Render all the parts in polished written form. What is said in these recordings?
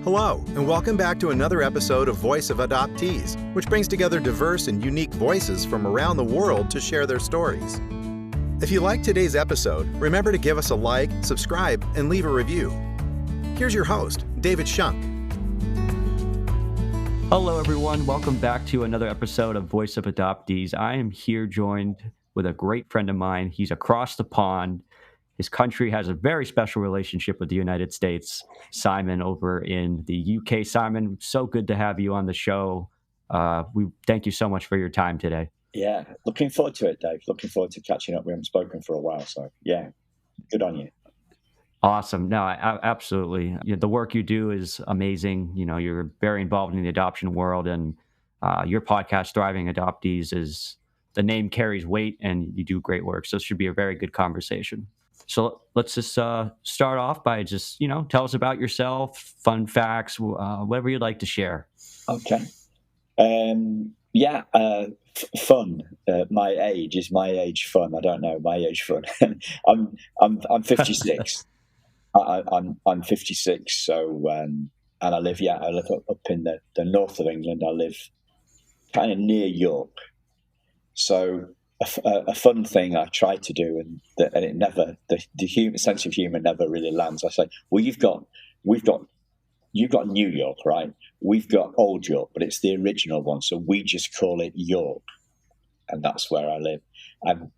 Hello, and welcome back to another episode of Voice of Adoptees, which brings together diverse and unique voices from around the world to share their stories. If you liked today's episode, remember to give us a like, subscribe, and leave a review. Here's your host, David Shunk. Hello, everyone. Welcome back to another episode of Voice of Adoptees. I am here joined with a great friend of mine. He's across the pond. His country has a very special relationship with the United States. Simon over in the UK. Simon, so good to have you on the show. We thank you so much for your time today. Yeah, looking forward to it, Dave. Looking forward to catching up. We haven't spoken for a while, so yeah, good on you. Awesome. No, absolutely. The work you do is amazing. You know, you're very involved in the adoption world, and your podcast, Thriving Adoptees, is the name carries weight, and you do great work. So it should be a very good conversation. So let's just start off by just, tell us about yourself, fun facts, whatever you'd like to share. Okay. Fun. My age is my age fun. I don't know my age fun. I'm 56. I'm 56. So and I live up in the north of England. I live kind of near York. So a fun thing I try to do, and it never, the human sense of humor never really lands. I say, well, you've got New York, right? We've got Old York, but it's the original one, so we just call it York, and that's where I live. And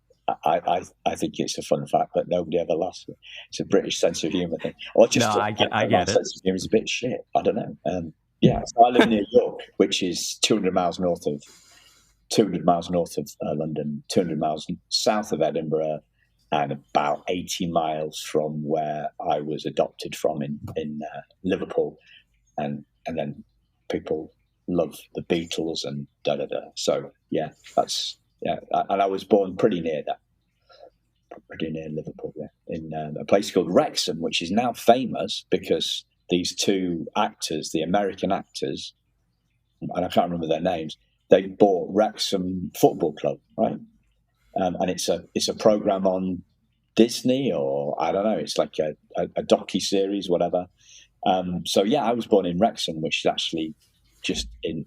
I think it's a fun fact that nobody ever laughs at. It's a British sense of humor thing. Or just I get it. Sense of humor is a bit shit. I don't know. So I live near York, which is 200 miles north of London, 200 miles south of Edinburgh, and about 80 miles from where I was adopted from in Liverpool. And then people love the Beatles and da-da-da. So, and I was born pretty near Liverpool, in a place called Wrexham, which is now famous because these two actors, the American actors, and I can't remember their names, they bought Wrexham Football Club, right? And it's a program on Disney, or I don't know. It's like a docu-series, whatever. I was born in Wrexham, which is actually just in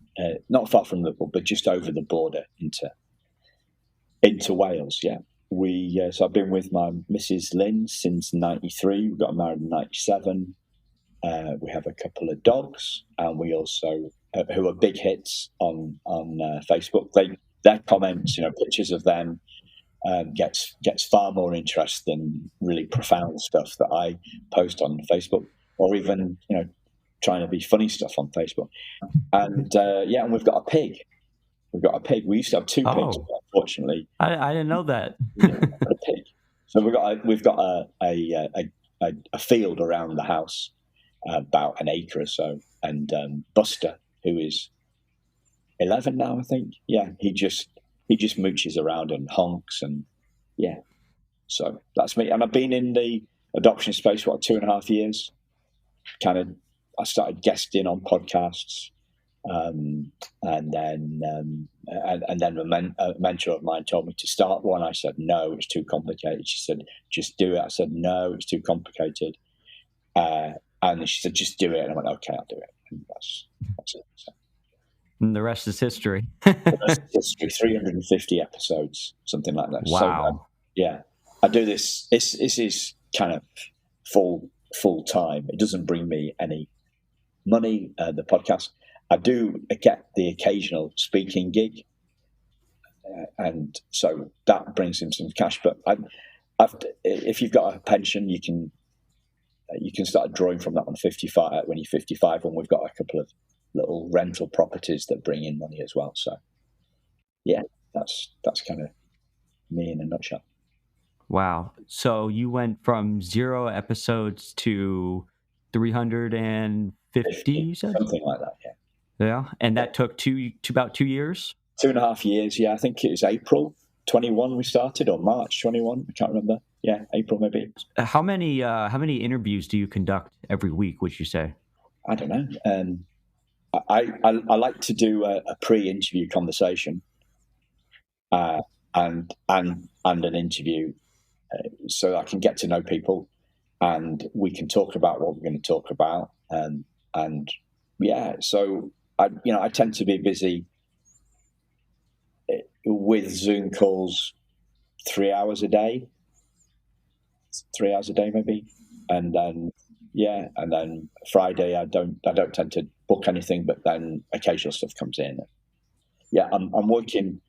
not far from Liverpool, but just over the border into Wales. Yeah, so I've been with my Mrs. Lynn since '93. We got married in '97. We have a couple of dogs, and we also who are big hits on Facebook. Their comments, pictures of them, gets far more interest than really profound stuff that I post on Facebook, or even trying to be funny stuff on Facebook. And and we've got a pig. We used to have two pigs, but unfortunately, I didn't know that. A pig. So we've got a field around the house, about an acre or so, and Buster, who is 11 now, I think. Yeah, he just mooches around and honks, and so that's me. And I've been in the adoption space for 2.5 years. I started guesting on podcasts, and then a mentor of mine told me to start one. I said no, it's too complicated. She said just do it. I said no, it's too complicated. And she said just do it, and I went okay, I'll do it. And that's it. So. And the rest is history. The rest is history. 350 episodes, something like that. Wow. So, I do this. This is kind of full time. It doesn't bring me any money. The podcast. I do get the occasional speaking gig, and so that brings in some cash. But if you've got a pension, you can start drawing from that when you're 55, and we've got a couple of little rental properties that bring in money as well. So, that's kind of me in a nutshell. Wow. So you went from 0 episodes to 350, you said? Something like that, yeah. Yeah, and that took about 2 years? 2.5 years, yeah. I think it was April 21 we started, or March 21, I can't remember. Yeah, April maybe. How many interviews do you conduct every week, would you say? I don't know. I like to do a pre-interview conversation, and an interview, so I can get to know people, and we can talk about what we're going to talk about. And yeah, so I tend to be busy with Zoom calls 3 hours a day, maybe, and then and then Friday I don't tend to book anything, but then occasional stuff comes in. Yeah, I'm working.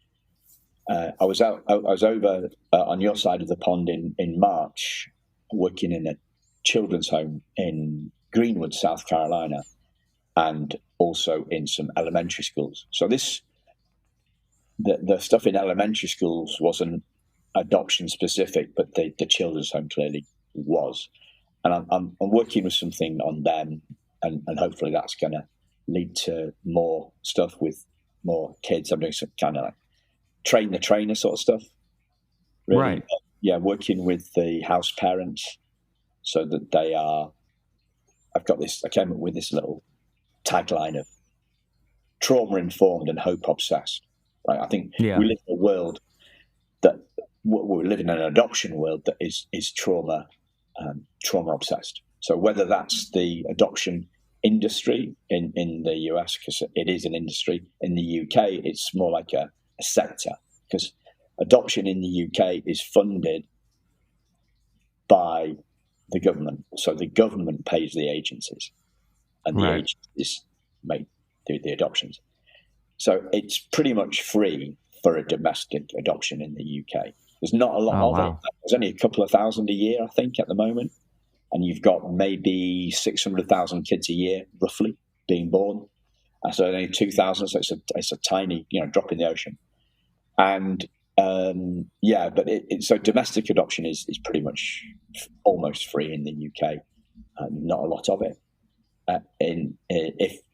I was over on your side of the pond in March, working in a children's home in Greenwood, South Carolina, and also in some elementary schools. So the stuff in elementary schools wasn't adoption specific, but the children's home clearly was. And I'm working with something on them, and hopefully that's going to lead to more stuff with more kids. I'm doing some kind of like train the trainer sort of stuff. Really, Right. Yeah, working with the house parents so that they are. I came up with this little tagline of trauma informed and hope obsessed. Right? I think Yeah. we live in a world that we live in an adoption world that is trauma obsessed. So whether that's the adoption industry in the US, because it is an industry, in the UK it's more like a sector, because adoption in the UK is funded by the government. So the government pays the agencies, and the Right. agencies do the adoptions. So it's pretty much free for a domestic adoption in the UK. There's not a lot of wow. it. There's only a couple of thousand a year, I think, at the moment. And you've got maybe 600,000 kids a year, roughly, being born. So only 2,000, so it's a tiny, drop in the ocean. And but so domestic adoption is pretty much almost free in the UK. Not a lot of it.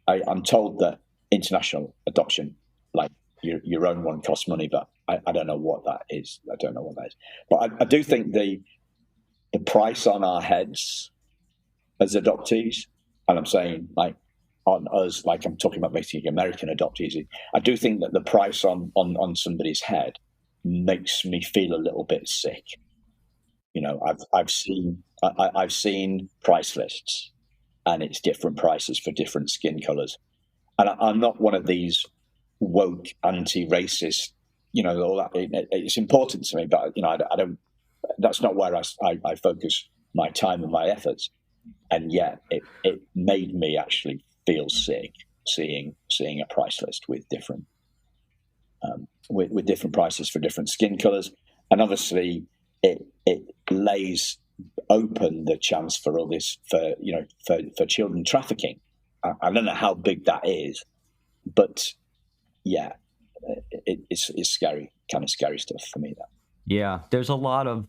I'm told that international adoption, like your own one, costs money, but I don't know what that is. But I do think the price on our heads as adoptees, and I'm saying like on us, like I'm talking about basically American adoptees, I do think that the price on somebody's head makes me feel a little bit sick. I've seen price lists, and it's different prices for different skin colors. And I'm not one of these woke anti-racist, all that. It's important to me, but I don't. That's not where I focus my time and my efforts. And yet, it made me actually feel sick seeing a price list with different with different prices for different skin colors, and obviously it lays open the chance for all this for children trafficking. I don't know how big that is, but yeah, it's scary, kind of scary stuff for me. That Yeah. There's a lot of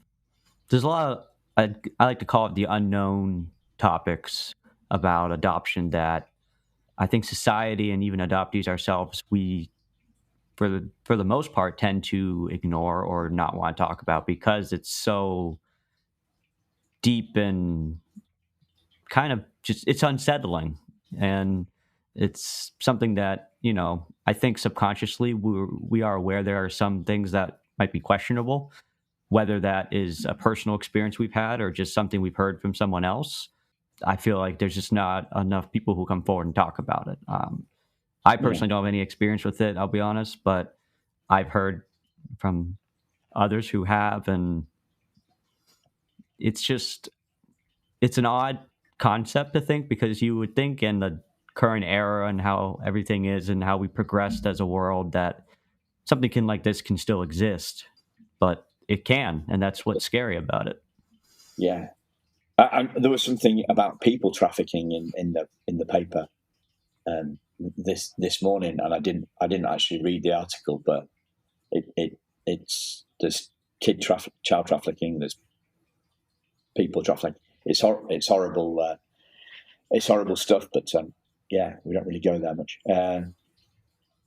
I like to call it the unknown topics about adoption that I think society and even adoptees ourselves, we for the most part tend to ignore or not want to talk about because it's so deep and kind of just it's unsettling, and it's something that I think subconsciously we are aware there are some things that might be questionable, whether that is a personal experience we've had or just something we've heard from someone else. I feel like there's just not enough people who come forward and talk about it. I personally don't have any experience with it, I'll be honest, but I've heard from others who have, and it's an odd concept to think, because you would think in the current era and how everything is and how we progressed as a world that something like this can still exist, but it can, and that's what's scary about it. Yeah, there was something about people trafficking in the paper this morning, and I didn't actually read the article, but it's there's child trafficking, there's people trafficking. It's horrible. It's horrible stuff, but we don't really go there much. And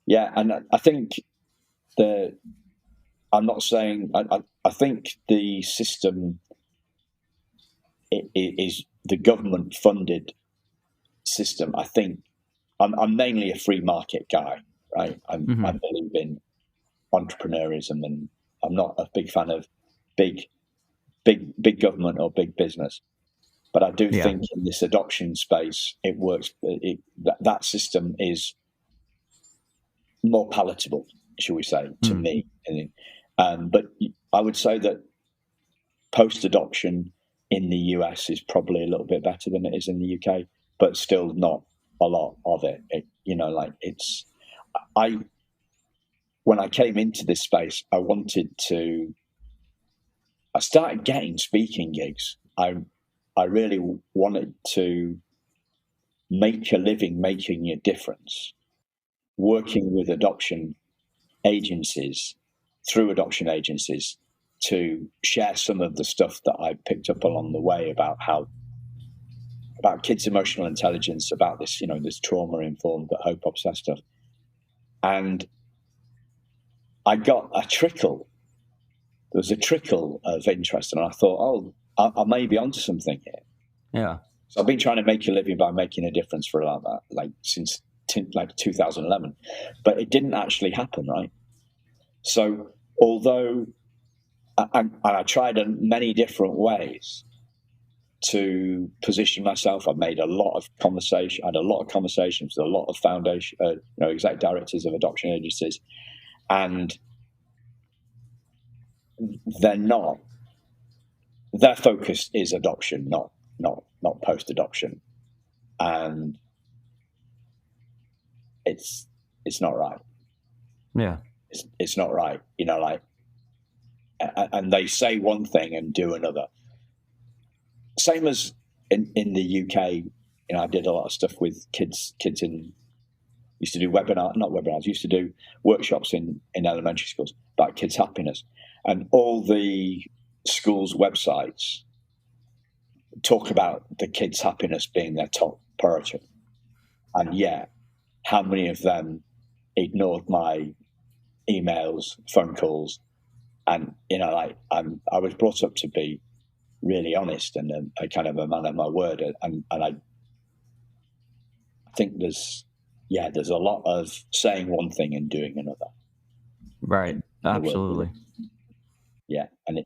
I think I'm not saying. I think the system is the government funded system. I think I'm mainly a free market guy, right? I believe in entrepreneurism, and I'm not a big fan of big government or big business. But I do think in this adoption space, it works. That system is more palatable, shall we say, to me. But I would say that post-adoption in the US is probably a little bit better than it is in the UK, but still not a lot of it. When I came into this space, I started getting speaking gigs. I really wanted to make a living making a difference, working with adoption agencies, to share some of the stuff that I picked up along the way about kids' emotional intelligence, about this, this trauma-informed but hope-obsessed stuff. And I got a trickle. There was a trickle of interest, and I thought, I may be onto something here. Yeah. So I've been trying to make a living by making a difference for since 2011, but it didn't actually happen, right? So although I tried many different ways to position myself, I made a lot of conversation. I had a lot of conversations with a lot of foundation, exec directors of adoption agencies, and their focus is adoption, not post-adoption, and it's not right. Yeah, it's not right. And they say one thing and do another. Same as in the UK. I did a lot of stuff with kids used to do used to do workshops in elementary schools about kids' happiness, and all the schools' websites talk about the kids' happiness being their top priority. And yet, how many of them ignored my emails, phone calls? And, I was brought up to be really honest and a kind of a man of my word. And I think there's a lot of saying one thing and doing another. Right. Absolutely. Yeah. And it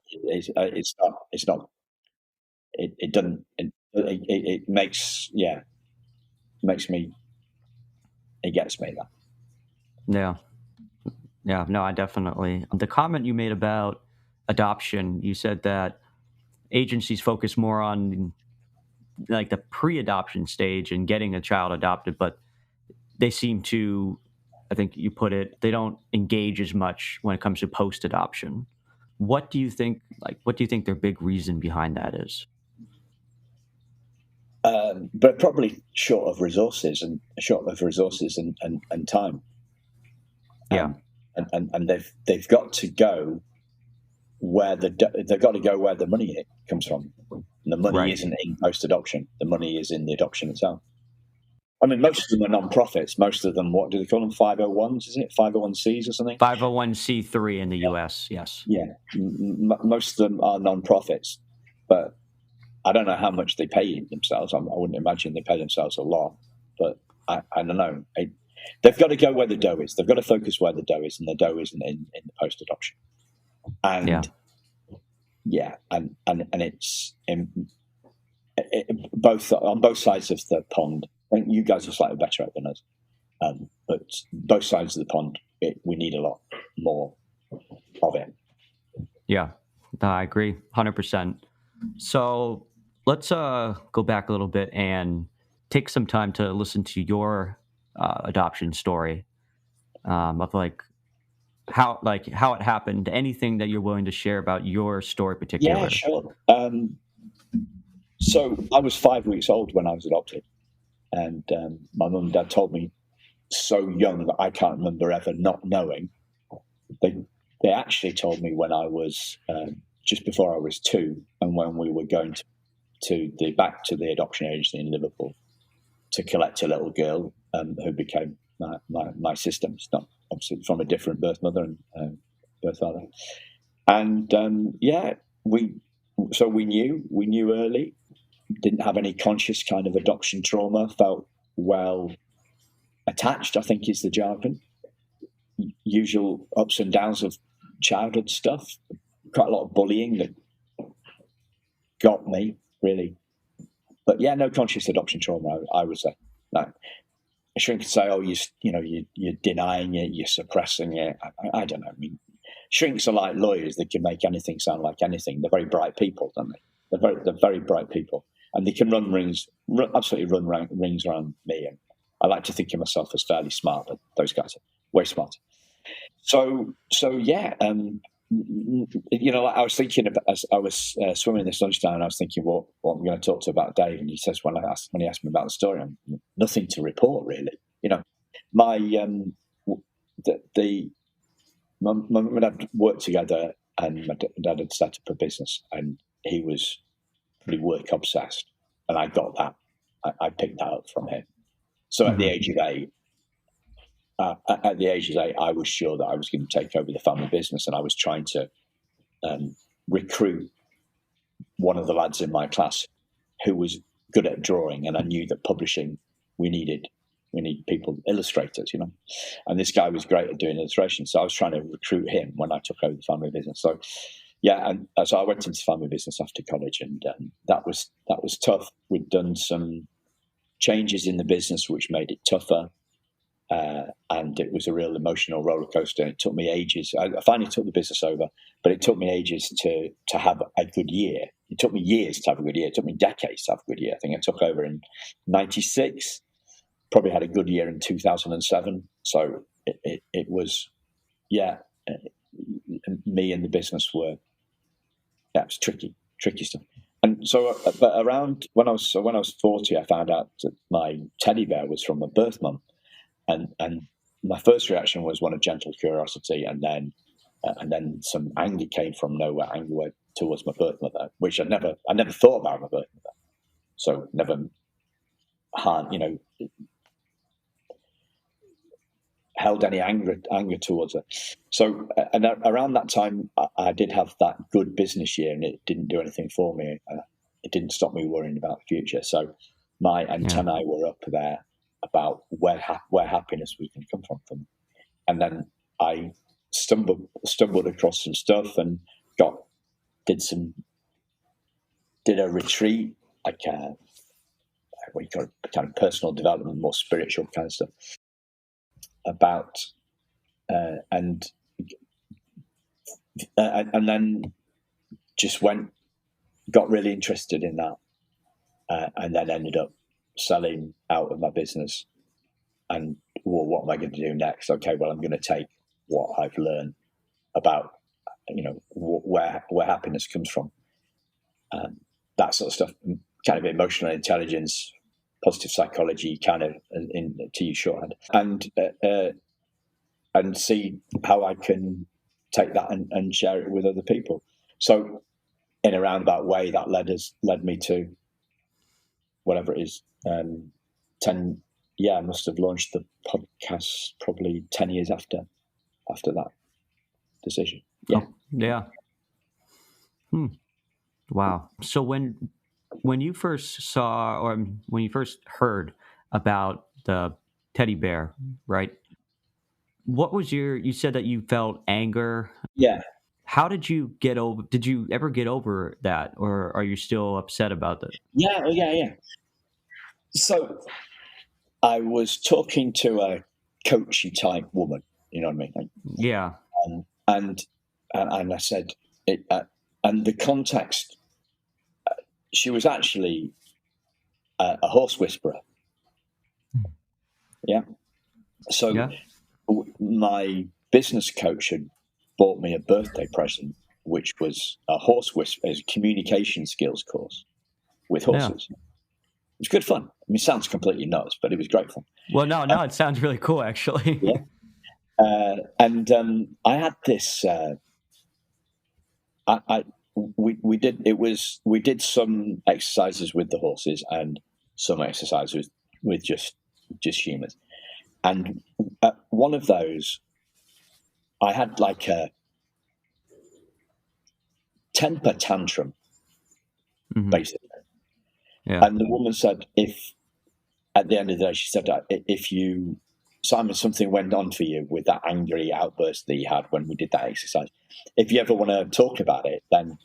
gets me that. Yeah. Yeah, no, I definitely. The comment you made about adoption, you said that agencies focus more on like the pre-adoption stage and getting a child adopted, but they seem to, I think you put it, they don't engage as much when it comes to post-adoption. What do you think their big reason behind that is? But probably short of resources and time. Yeah. And they've got to go where the money comes from. And the money isn't in post-adoption. The money is in the adoption itself. I mean, most of them are non-profits. Most of them, what do they call them? 501s, isn't it? 501c or something? 501c3 in the US, yes. Yeah. Most of them are non-profits. But I don't know how much they pay themselves. I wouldn't imagine they pay themselves a lot. But I don't know. They've got to go where the dough is. They've got to focus where the dough is, and the dough isn't in the post-adoption. And and it's both on both sides of the pond. I think you guys are slightly better at it than us, but both sides of the pond, we need a lot more of it. Yeah, I agree, 100%. So let's go back a little bit and take some time to listen to your adoption story, of how it happened. Anything that you're willing to share about your story, particularly? Yeah, sure. So I was 5 weeks old when I was adopted, and my mum and dad told me so young that I can't remember ever not knowing. They actually told me when I was just before I was 2, and when we were going back to the adoption agency in Liverpool to collect a little girl who became my sister. It's not obviously from a different birth mother and birth father. And we knew early. Didn't have any conscious kind of adoption trauma. Felt well attached, I think is the jargon. Usual ups and downs of childhood stuff. Quite a lot of bullying that got me really But yeah, no conscious adoption trauma, I would say. No. A shrink could say, oh, you're denying it, you're suppressing it. I don't know. I mean, shrinks are like lawyers. They can make anything sound like anything. They're very bright people, don't they? They're very bright people. And they can absolutely run rings around me. And I like to think of myself as fairly smart, but those guys are way smarter. So yeah, I was thinking about, as I was swimming in the sunshine, I was thinking what I'm going to talk to about Dave, and he says when he asked me about the story, I'm nothing to report really. My my mum and dad worked together, and my dad had set up a business, and he was pretty work obsessed, and I got that. I picked that up from him. So at the age of 8. I was sure that I was going to take over the family business, and I was trying to recruit one of the lads in my class who was good at drawing, and I knew that publishing, we need people, illustrators, and this guy was great at doing illustration. So I was trying to recruit him when I took over the family business. So yeah, and so I went into family business after college, and that was tough. We'd done some changes in the business which made it tougher. And it was a real emotional roller coaster. And it took me ages. I finally took the business over, but it took me ages to have a good year. It took me years to have a good year. It took me decades to have a good year. I think I took over in 96, probably had a good year in 2007. So it was, yeah, me and the business were, yeah, it was tricky stuff. And so, but around when I was 40, I found out that my teddy bear was from my birth mum. And my first reaction was one of gentle curiosity, and then some anger came from nowhere, anger towards my birth mother, which I never thought about my birth mother, so never held any anger towards her. So, and around that time, I did have that good business year, and it didn't do anything for me. It didn't stop me worrying about the future. So my antennae were up there about where happiness was going to come from. And then I stumbled across some stuff and did a retreat, like what you call it, kind of personal development, more spiritual kind of stuff about and then just got really interested in that, and then ended up selling out of my business. And what am I going to do next? Okay, well, I'm going to take what I've learned about, where happiness comes from, that sort of stuff, kind of emotional intelligence, positive psychology, kind of, to use shorthand, and see how I can take that and share it with other people. So, in a roundabout way, that led me to whatever it is. 10. Yeah, I must have launched the podcast probably 10 years after that decision. Yeah. Oh, yeah. Wow. So when you first saw, or when you first heard about the teddy bear, right? What was you said that you felt anger. Yeah. How did you did you ever get over that, or are you still upset about that? Yeah. So I was talking to a coachy type woman, you know what I mean? Like, yeah. And I said, and the context, she was actually a horse whisperer. Yeah. So my business coach had bought me a birthday present, which was a a communication skills course with horses. Yeah. It was good fun. I mean, it sounds completely nuts, but it was great fun. Well, no, it sounds really cool, actually. Yeah. And I had this. We did some exercises with the horses and some exercises with just humans. And at one of those, I had like a temper tantrum, basically. Yeah. And the woman said, at the end of the day, she said, Simon, something went on for you with that angry outburst that you had when we did that exercise. If you ever want to talk about it, then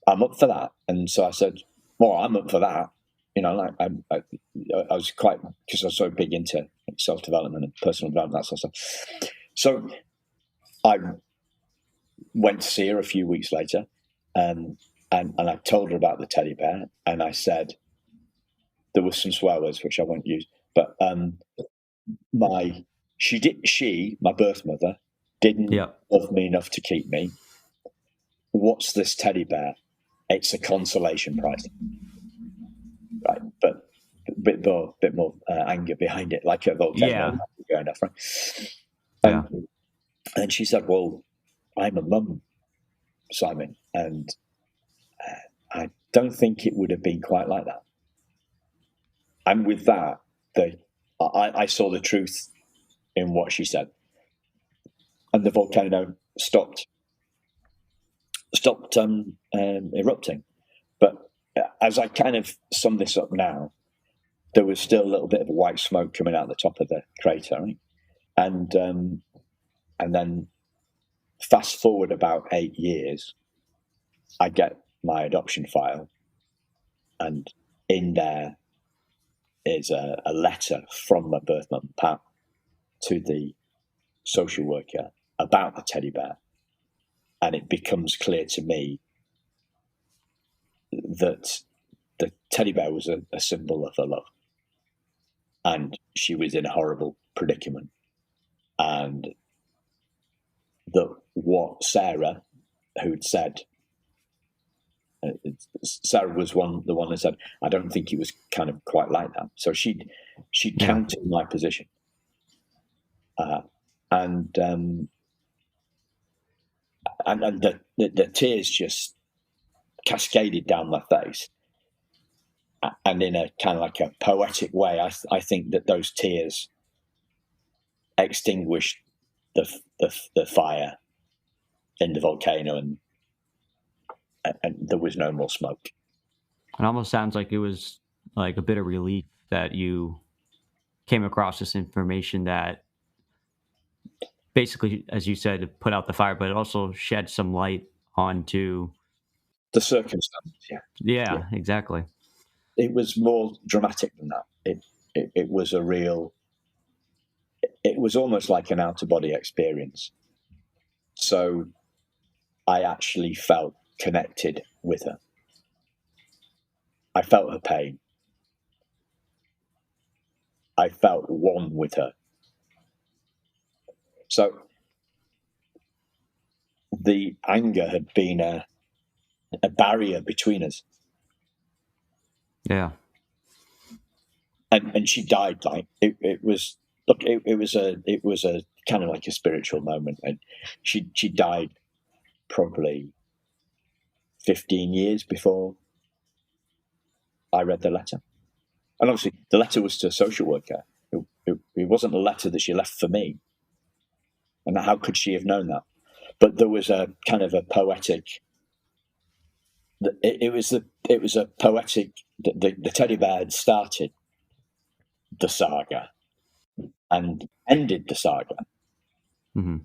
I'm up for that. And so I said, well, I'm up for that. like I was quite, because I was so big into self-development and personal development, that sort of stuff. So I went to see her a few weeks later, and I told her about the teddy bear, and I said there were some swear words which I won't use, but my birth mother didn't love me enough to keep me. What's this teddy bear? It's a consolation prize, right? But a bit more anger behind it, like a volcano going off, right? And she said, "Well, I'm a mum, Simon, and I don't think it would have been quite like that." And with that, I saw the truth in what she said, and the volcano stopped erupting. But as I kind of sum this up now, there was still a little bit of white smoke coming out the top of the crater, right? And then fast forward about 8 years, I get my adoption file, and in there is a letter from my birth mum, Pat, to the social worker about the teddy bear. And it becomes clear to me that the teddy bear was a symbol of her love. And she was in a horrible predicament. And that what Sarah, who'd said, Sarah was the one that said, I don't think it was kind of quite like that. So she'd counted my position. And the tears just cascaded down my face. And in a kind of like a poetic way, I think that those tears extinguished the fire in the volcano, and there was no more smoke. It almost sounds like it was like a bit of relief that you came across this information that basically, as you said, put out the fire, but it also shed some light onto the circumstances. Yeah, exactly. It was more dramatic than that. It was a real. It was almost like an out-of-body experience. So I actually felt connected with her. I felt her pain. I felt one with her. So the anger had been a barrier between us. Yeah. And she died like it was. Look, it was a kind of like a spiritual moment, and she died probably 15 years before I read the letter. And obviously, the letter was to a social worker. It wasn't a letter that she left for me. And how could she have known that? But there was a kind of a poetic. It was a poetic. The teddy bear had started the saga and ended the saga. Mm-hmm.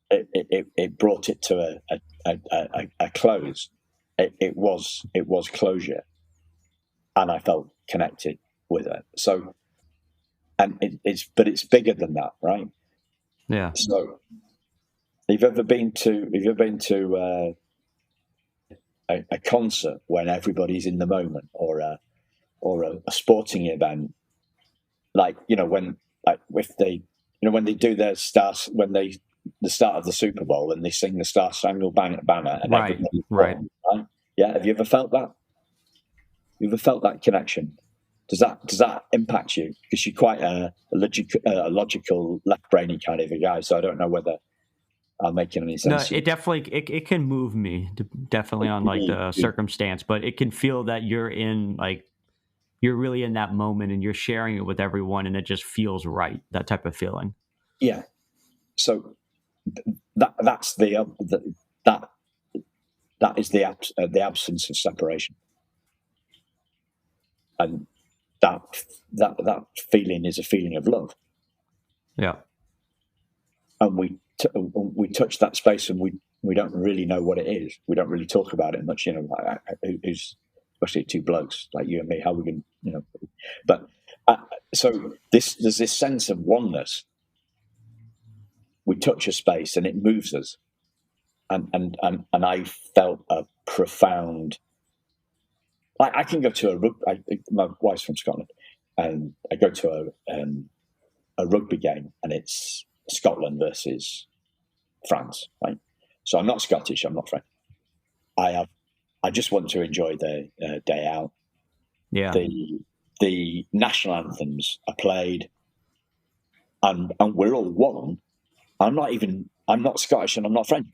It brought it to a close. It was closure, and I felt connected with it. So, and it's bigger than that, right? Yeah. So, have you ever been to a concert when everybody's in the moment, or a sporting event, like when they do their stars, the start of the Super Bowl, and they sing the Star Spangled Banner, and everybody's right. Yeah, have you ever felt that? You ever felt that connection? Does that impact you? Because you're quite a logical, left-brainy kind of a guy, so I don't know whether I'm making any sense. No, it definitely it can move me, definitely on like the circumstance, but it can feel that you're really in that moment and you're sharing it with everyone, and it just feels right. That type of feeling. Yeah. So that's that is the absence of separation, and that feeling is a feeling of love. Yeah. And we touch that space, and we don't really know what it is. We don't really talk about it much. Who's especially two blokes like you and me. How we can But so there's this sense of oneness. We touch a space and it moves us, and I felt a profound. I can go to my wife's from Scotland, and I go to a rugby game, and it's Scotland versus France, right? So I'm not Scottish, I'm not French. I just want to enjoy the day out. Yeah. The national anthems are played, and we're all one. I'm not Scottish and I'm not French,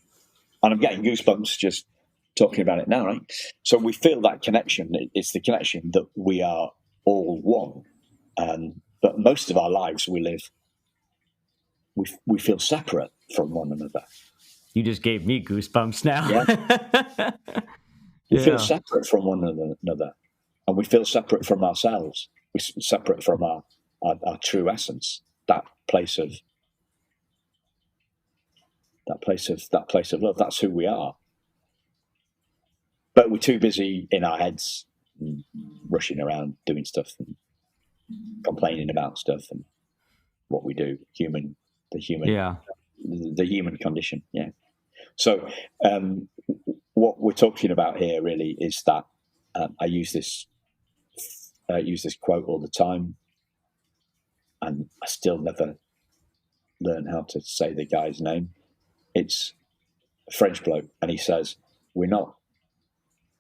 and I'm getting goosebumps just talking about it now, right? So we feel that connection. It's the connection that we are all one. But most of our lives we feel separate from one another. You just gave me goosebumps now. Yeah. We feel separate from one another, and we feel separate from ourselves. We're separate from our true essence. That place of love. That's who we are. But we're too busy in our heads, rushing around doing stuff and complaining about stuff and what we do. The human condition. Yeah. So what we're talking about here really is that I use this quote all the time, and I still never learn how to say the guy's name. It's a French bloke, and he says, "We're not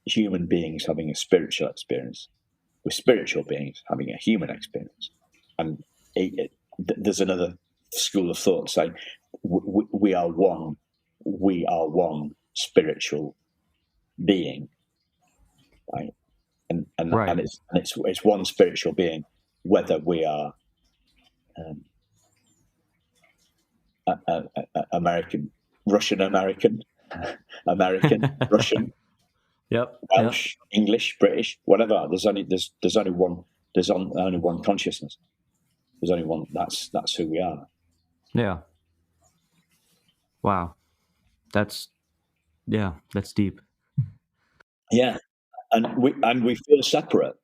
human beings having a spiritual experience. We're spiritual beings having a human experience." And there's another school of thought saying we are one. We are one spiritual being, right? And it's one spiritual being, whether we are American, Russian American, Russian, yep, Welsh, yep. English, British, whatever. There's only one consciousness. There's only one. That's who we are. Yeah. Wow. That's deep. Yeah, and we feel separate,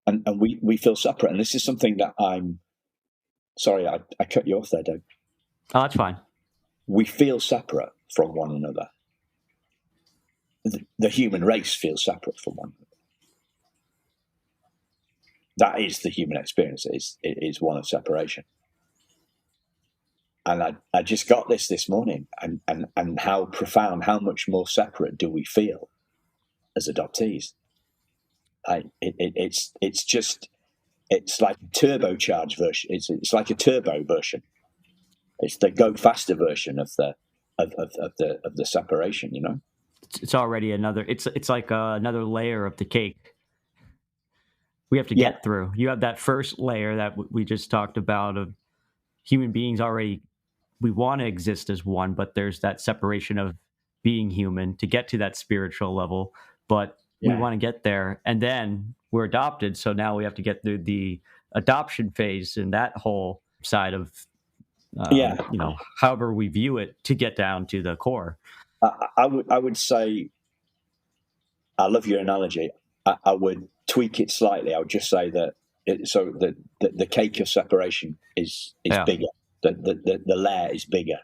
and we feel separate. And this is something that I'm sorry, I cut you off there, Dave. Oh, that's fine. We feel separate from one another. The human race feels separate from one another. That is the human experience. It is one of separation. And I just got this morning, and how profound, how much more separate do we feel as adoptees? It's like a turbocharged version. It's like a turbo version. It's the go faster version of the separation. You know, it's already another. It's like another layer of the cake we have to get through. You have that first layer that we just talked about of human beings already. We want to exist as one, but there's that separation of being human to get to that spiritual level. But we want to get there, and then we're adopted. So now we have to get through the adoption phase and that whole side of, however we view it, to get down to the core. I would say, I love your analogy. I would tweak it slightly. I would just say that the cake of separation is bigger. The layer is bigger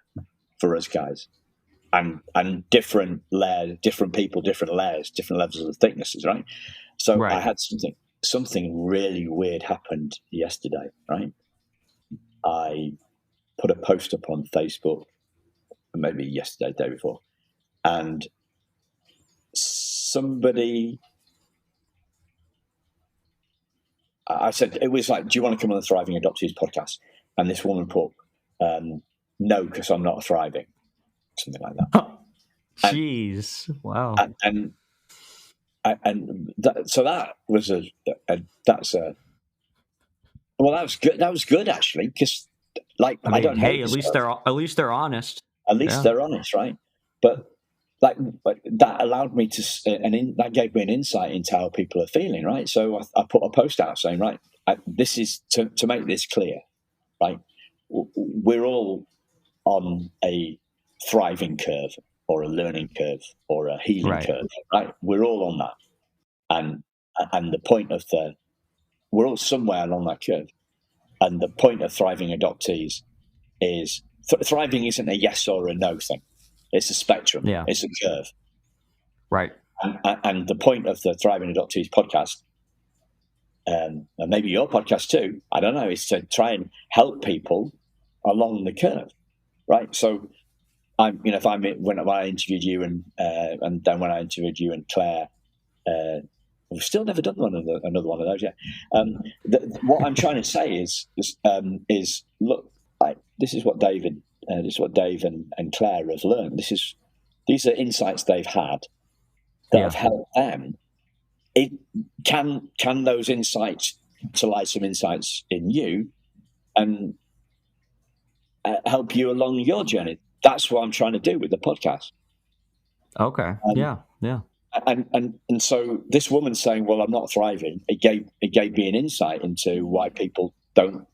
for us guys, and different layers, different people, different layers, different levels of thicknesses, right? So I had something really weird happened yesterday, right? I put a post up on Facebook, maybe yesterday, the day before, and somebody, I said, it was like, "Do you want to come on the Thriving Adoptees podcast?" And this woman put, "No, because I'm not thriving," something like that. Jeez, wow. So that was well, that was good. That was good actually, because I don't know. Hey, at least they're honest. At least they're honest, right? But that allowed me to, that gave me an insight into how people are feeling, right? So I put a post out saying, right, this is to make this clear, right? We're all on a thriving curve, or a learning curve, or a healing curve, right? We're all on that, and the point of we're all somewhere along that curve. And the point of thriving adoptees is thriving isn't a yes or a no thing. It's a spectrum. Yeah. It's a curve. Right. And the point of the Thriving Adoptees podcast, and maybe your podcast too, I don't know, is to try and help people along the curve, right? So when I interviewed you and then when I interviewed you and Claire, we've still never done another one of those yet. What I'm trying to say is look, this is what Dave and Claire have learned. These are insights they've had that have helped them. Can those insights utilize some insights in you and help you along your journey? That's what I'm trying to do with the podcast. Okay. Yeah. And so this woman saying, "Well, I'm not thriving," it gave me an insight into why people don't,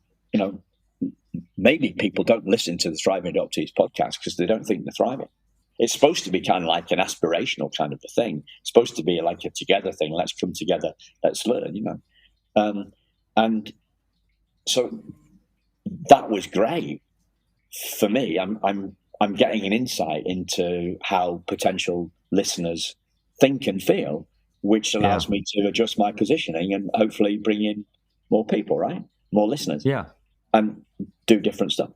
maybe people don't listen to the Thriving Adoptees podcast because they don't think they're thriving. It's supposed to be kind of like an aspirational kind of a thing. It's supposed to be like a together thing. Let's come together. Let's learn, and so that was great for me. I'm getting an insight into how potential listeners think and feel, which allows me to adjust my positioning and hopefully bring in more people, right? More listeners, and do different stuff.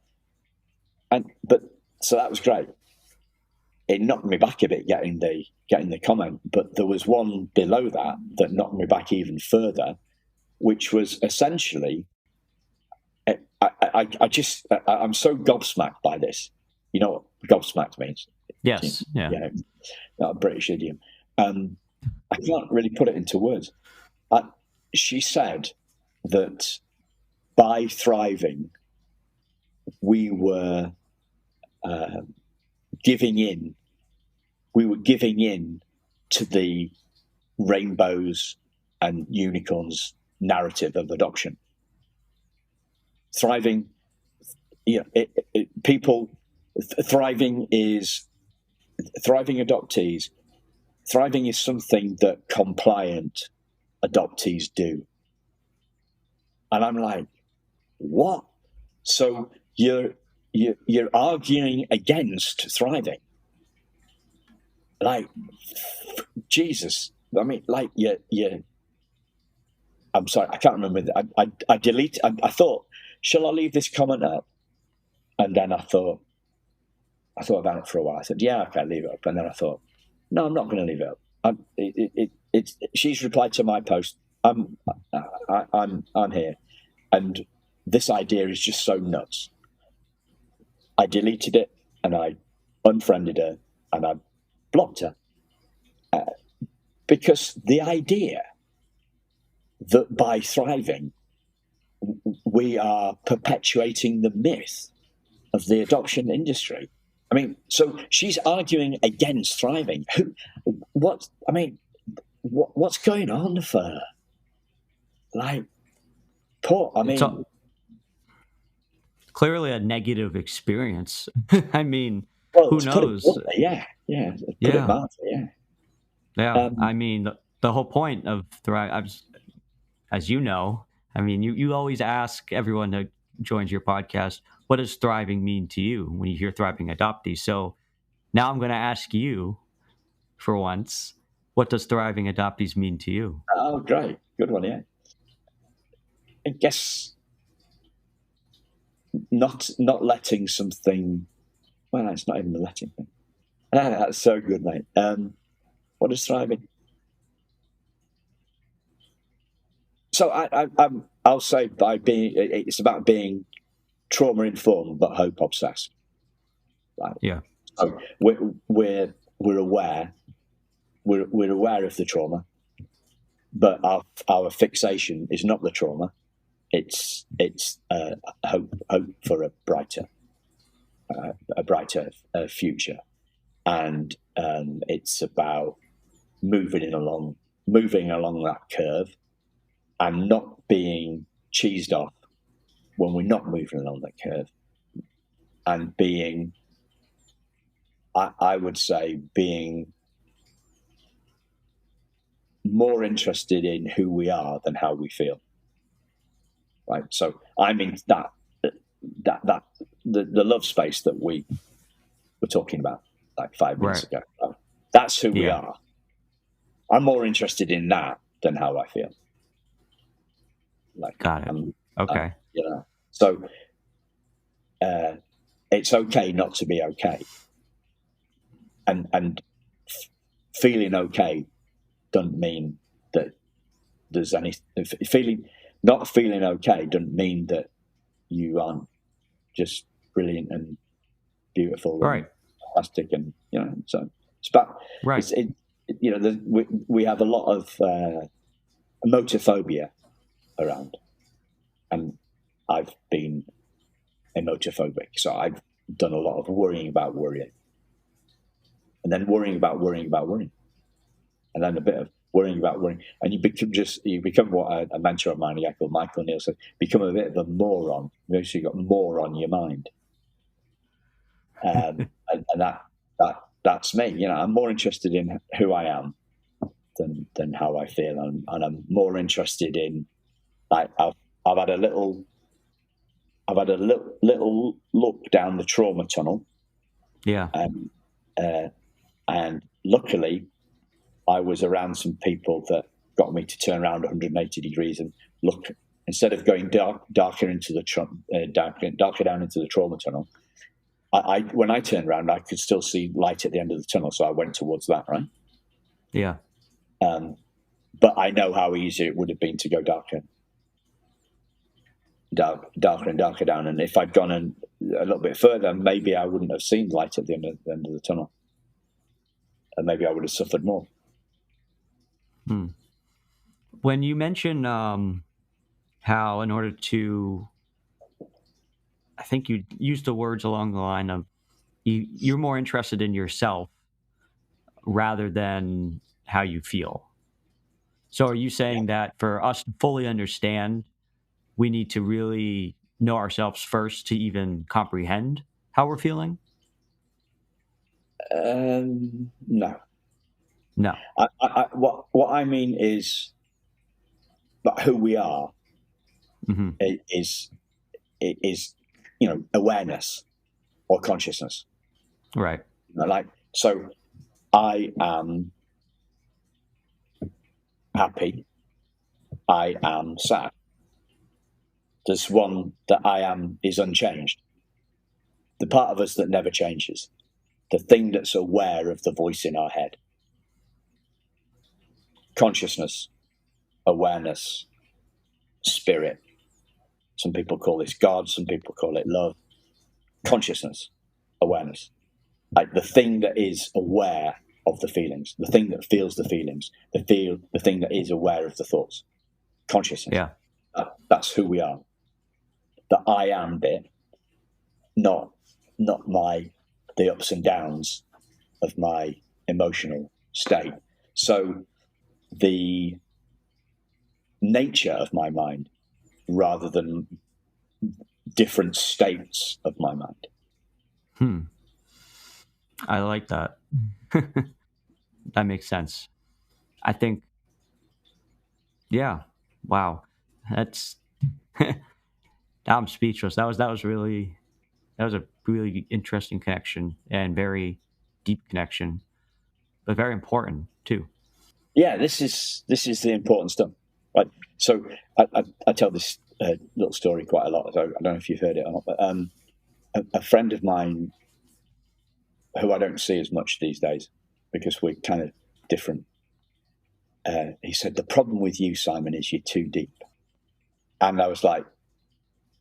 So that was great. It knocked me back a bit getting the comment, but there was one below that knocked me back even further, which was essentially, I'm so gobsmacked by this. You know what gobsmacked means? Yes. Yeah. Not a British idiom. I can't really put it into words. She said that by thriving, we were giving in to the rainbows and unicorns narrative of adoption. Thriving, thriving adoptees. Thriving is something that compliant adoptees do. And I'm like, what? So you're arguing against thriving? Like, Jesus. I mean, like, I'm sorry, I can't remember. I deleted. I thought, shall I leave this comment up? And then I thought about it for a while. I said, yeah, okay, leave it up. And then I thought, no, I'm not going to leave it up. She's replied to my post. I'm here, and this idea is just so nuts. I deleted it and I unfriended her and I blocked her because the idea that by thriving we are perpetuating the myth of the adoption industry. I mean, so she's arguing against thriving. What's going on for her? Like, poor. I mean, clearly a negative experience. I mean, well, who knows? Yeah. I mean, the whole point of Thrive, as you know, I mean, you always ask everyone that joins your podcast, what does thriving mean to you when you hear Thriving Adoptees? So now I'm going to ask you, for once, what does Thriving Adoptees mean to you? Oh, great. Good one, yeah. I guess not letting something. Well, it's not even the letting thing. That's so good, mate. What is thriving? So I'll say it's about being trauma informed but hope obsessed. Right? Yeah. So we're aware. We're aware of the trauma, but our fixation is not the trauma. It's hope for a brighter future, and it's about moving along that curve and not being cheesed off when we're not moving along that curve, and being, I would say, being more interested in who we are than how we feel. right? So I'm in that the love space that we were talking about like 5 minutes ago. That's who we are. I'm more interested in that than how I feel. Like, got it. Okay. So it's okay not to be okay, and feeling okay doesn't mean that there's any not feeling okay doesn't mean that you aren't just brilliant and beautiful and fantastic, and so it's about we have a lot of emotophobia around, and I've been emotophobic, so I've done a lot of worrying about worrying, and then worrying about worrying, and then a bit of worrying about worrying, and you become what a mentor of mine, a guy called Michael Neal, said, become a bit of a moron. You actually got more on your mind, and that's me. I'm more interested in who I am than how I feel, and I'm more interested in, like, I've had a little look down the trauma tunnel, and luckily I was around some people that got me to turn around 180 degrees and look, instead of going darker into the darker down into the trauma tunnel. When I turned around, I could still see light at the end of the tunnel, so I went towards that. Right? Yeah. But I know how easy it would have been to go darker and darker down, and if I'd gone a little bit further, maybe I wouldn't have seen light at the end of the tunnel, and maybe I would have suffered more. When you mention how, in order to, I think you used the words along the line of you're more interested in yourself rather than how you feel. So are you saying that for us to fully understand, we need to really know ourselves first to even comprehend how we're feeling? No. What I mean is that who we are is awareness or consciousness. Right. So I am happy. I am sad. There's one that I am is unchanged. The part of us that never changes. The thing that's aware of the voice in our head. Consciousness, awareness, spirit. Some people call this God, some people call it love. Consciousness, awareness. Like the thing that is aware of the feelings, the thing that feels the feelings, the thing that is aware of the thoughts. Consciousness. Yeah. That's who we are. The I am bit, not the ups and downs of my emotional state. So the nature of my mind rather than different states of my mind. I like that. That makes sense. I think, yeah. Wow. That's now I'm speechless. That was a really interesting connection and very deep connection, but very important too. Yeah, this is the important stuff. Right. So I tell this little story quite a lot. So I don't know if you've heard it or not, but a friend of mine who I don't see as much these days because we're kind of different. He said, "The problem with you, Simon, is you're too deep." And I was like,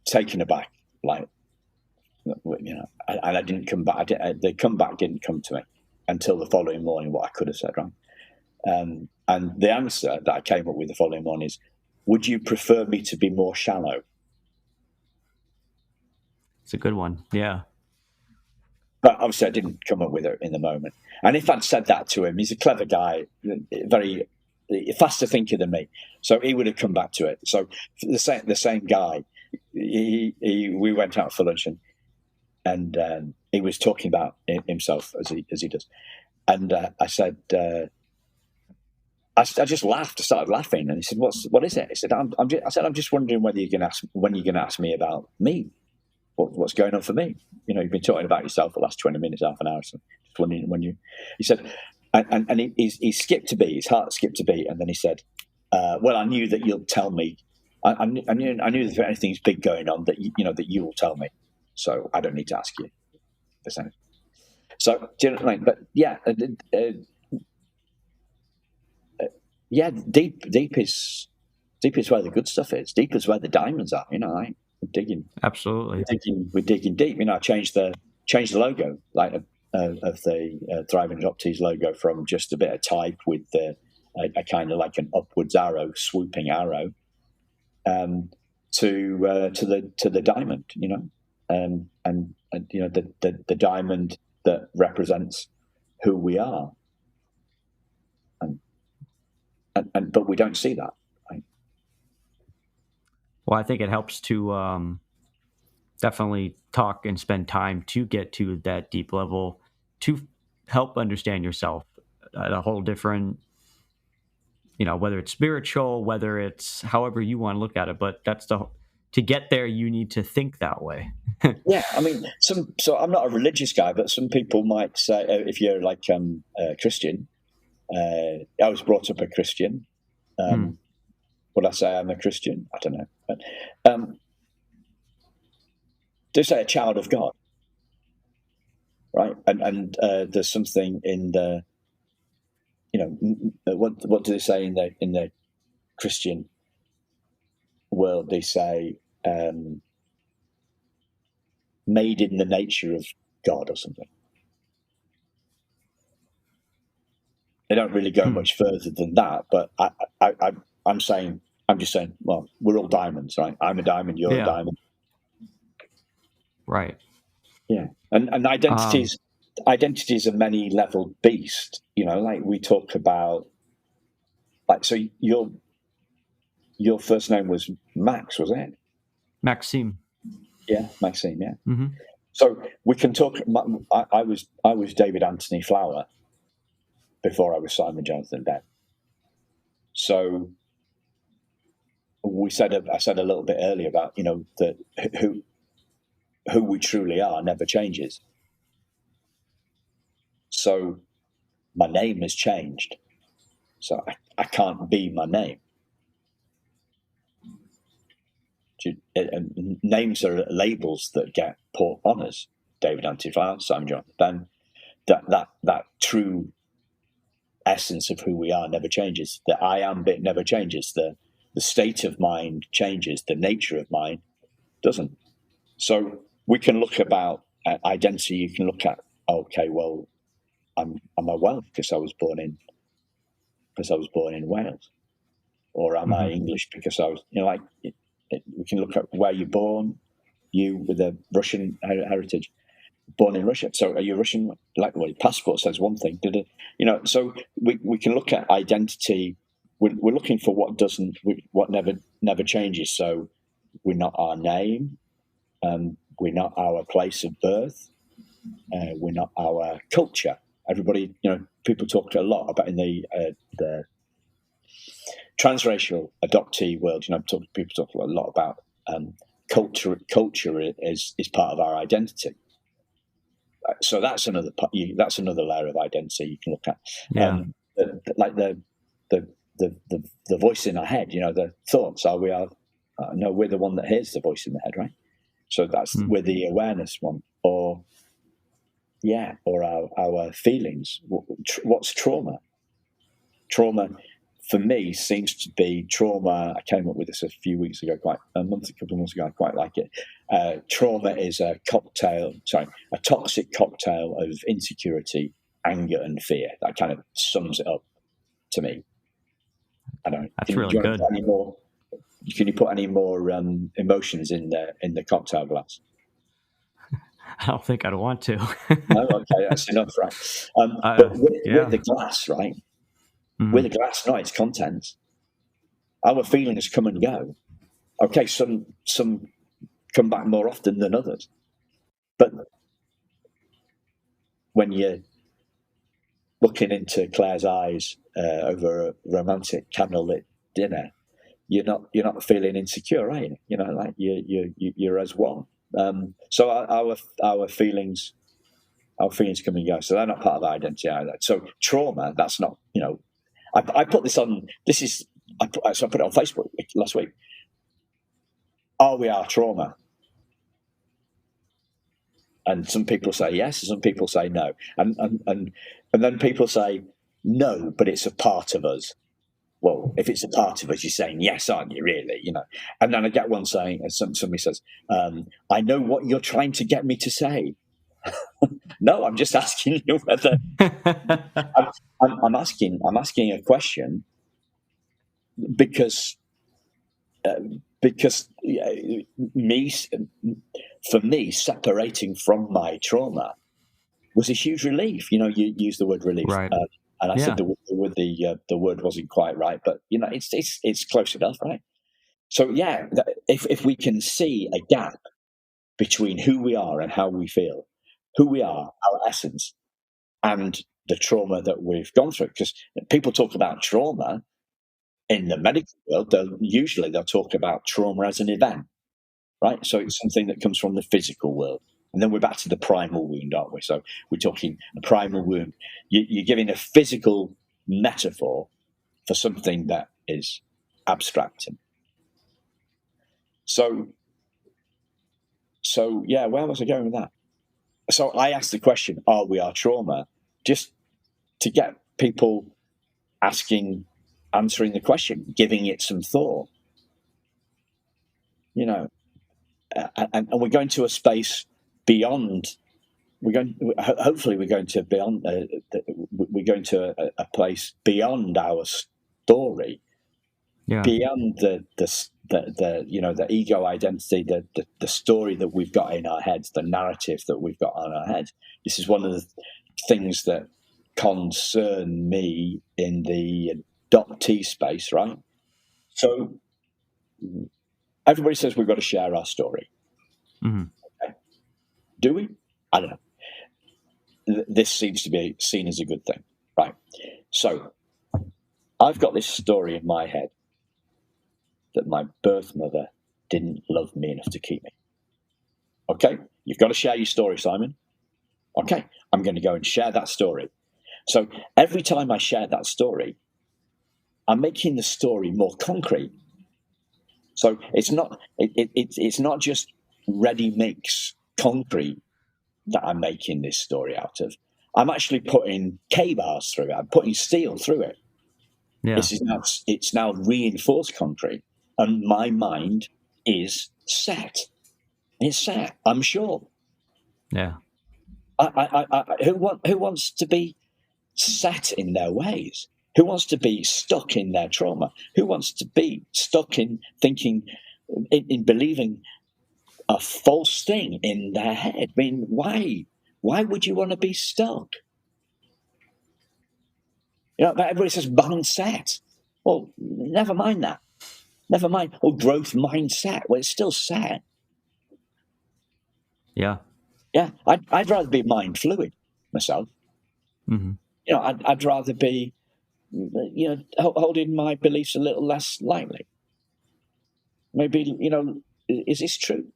taken aback, like, and I didn't come back. The comeback didn't come to me until the following morning, what I could have said, right? And the answer that I came up with the following morning is, would you prefer me to be more shallow? It's a good one. Yeah. But obviously I didn't come up with it in the moment. And if I'd said that to him, he's a clever guy, very faster thinker than me. So he would have come back to it. So the same guy, we went out for lunch and he was talking about himself as he does. And I said, I just laughed. I started laughing, and he said, "What is it?" I said, "I'm just wondering when you're going to ask me about me. What's going on for me? You've been talking about yourself for the last 20 minutes, half an hour. So just wondering when you." He said, and he skipped a beat. His heart skipped a beat, and then he said, "Well, I knew that you'll tell me. I knew that if anything's big going on, that that you will tell me. So I don't need to ask you." So do you know what I mean? But yeah. Yeah, deep is where the good stuff is. Deep is where the diamonds are. We're digging. Absolutely. We're digging deep. I changed the logo of the Thriving Adoptees logo from just a bit of type with a kind of like an upwards arrow, swooping arrow, to the diamond. And the diamond that represents who we are. But we don't see that. Right? Well, I think it helps to definitely talk and spend time to get to that deep level to help understand yourself at a whole different, whether it's spiritual, whether it's however you want to look at it. But to get there, you need to think that way. Yeah, I mean, so I'm not a religious guy, but some people might say, if you're like Christian. I was brought up a Christian. Would I say I'm a Christian? I don't know. But, do say a child of God, right? And there's something in the, what do they say in the Christian world? They say made in the nature of God or something. They don't really go much further than that, but I'm just saying, well, we're all diamonds, right? I'm a diamond, you're a diamond. Right. Yeah. And identity's a many-leveled beast, like we talk about, like, so your first name was Max, was it? Maxime. Yeah, Maxime, yeah. Mm-hmm. So we can talk, I was David Anthony Flower before I was Simon Jonathan Benn. So I said a little bit earlier about, that who we truly are never changes. So my name has changed. So I can't be my name. Names are labels that get put on us. David Anthony Flower, Simon Jonathan Benn. That true essence of who we are never changes. The I am bit never changes. The state of mind changes. The nature of mind doesn't. So we can look about identity. You can look at, okay, well, I'm a Welsh because I was born in Wales, or am I English because I was, we can look at where you're born. You with a Russian heritage, born in Russia. So are you Russian? Like, well, your passport says one thing. So we can look at identity. We're looking for what never changes. So we're not our name. We're not our place of birth. We're not our culture. Everybody, people talk a lot about in the transracial adoptee world. People talk a lot about culture. Culture is part of our identity. So that's another layer of identity you can look at. Yeah. The voice in our head. The thoughts are we're the one that hears the voice in the head, right? So that's we're the awareness one, or our feelings. What's trauma? Trauma, for me, seems to be trauma. I came up with this a couple of months ago. I quite like it. Trauma is a toxic cocktail of insecurity, anger, and fear. That kind of sums it up to me. I don't know. That's really good. Can you put any more emotions in the cocktail glass? I don't think I'd want to. No, okay, that's enough, right? But with the glass, right? Mm-hmm. With the glass, not its contents. Our feelings come and go. Okay, some come back more often than others. But when you're looking into Claire's eyes over a romantic candlelit dinner, you're not feeling insecure, are you? You know, like you're as one. So our feelings come and go. So they're not part of our identity either. So trauma, that's not, you know. I put this on. I put it on Facebook last week. Are we our trauma? And some people say yes, and some people say no, and then people say no, but it's a part of us. Well, if it's a part of us, you're saying yes, aren't you? Really, you know. And then I get one saying, somebody says, "I know what you're trying to get me to say." No, I'm just asking you whether I'm asking a question because for me, separating from my trauma was a huge relief. You know, you use the word relief, Right. and I said the word wasn't quite right, but you know, it's close enough, right? So yeah, if we can see a gap between who we are and how we feel, who we are, our essence, and the trauma that we've gone through, because people talk about trauma in the medical world, they'll talk about trauma as an event, right? So it's something that comes from the physical world. And then we're back to the primal wound, aren't we? So we're talking a primal wound. You're giving a physical metaphor for something that is abstract. So yeah, where was I going with that? So I asked the question, are we our trauma? Just to get people answering the question, giving it some thought. You know, and we're going to a space beyond. Hopefully, we're going to beyond. We're going to a place beyond our story, beyond the ego identity, the story that we've got in our heads, the narrative that we've got on our head. This is one of the things that concern me in the adoptee space, right? So everybody says we've got to share our story. Mm-hmm. Okay. Do we? I don't know. This seems to be seen as a good thing, right? So I've got this story in my head that my birth mother didn't love me enough to keep me. Okay, you've got to share your story, Simon. Okay, I'm going to go and share that story. So every time I share that story, I'm making the story more concrete. So it's not just ready mix concrete that I'm making this story out of. I'm actually putting K-bars through it. I'm putting steel through it. Yeah. It's now reinforced concrete, and my mind is set. It's set. I'm sure. Yeah. Who wants to be set in their ways? Who wants to be stuck in their trauma? Who wants to be stuck in thinking, in believing a false thing in their head? I mean, why? Why would you want to be stuck? You know, everybody says mindset. Well, never mind that. Never mind. Or growth mindset. Well, it's still set. Yeah. Yeah. I'd rather be mind fluid myself. Mm-hmm. You know, I'd rather be, you know, holding my beliefs a little less lightly. Maybe, you know, is this true?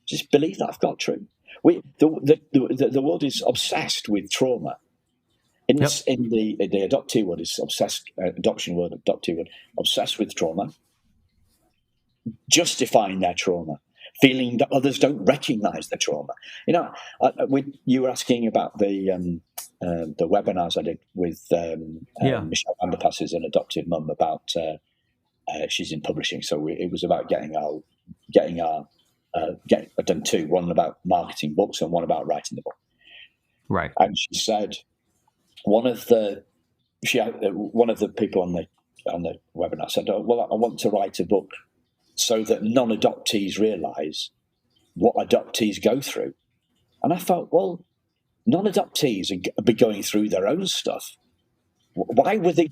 Just believe that I've got true. The world is obsessed with trauma. In the adoptee world, is obsessed. Adoptee world, obsessed with trauma, justifying their trauma, feeling that others don't recognise the trauma. You know, you were asking about the webinars I did with Michelle Vanderpass, an adopted mum, about she's in publishing, so it was about I've done two, one about marketing books and one about writing the book. Right. And she said one of the people on the webinar said, "Oh, well, I want to write a book so that non-adoptees realise what adoptees go through." And I thought, well, non-adoptees are be going through their own stuff. Why would they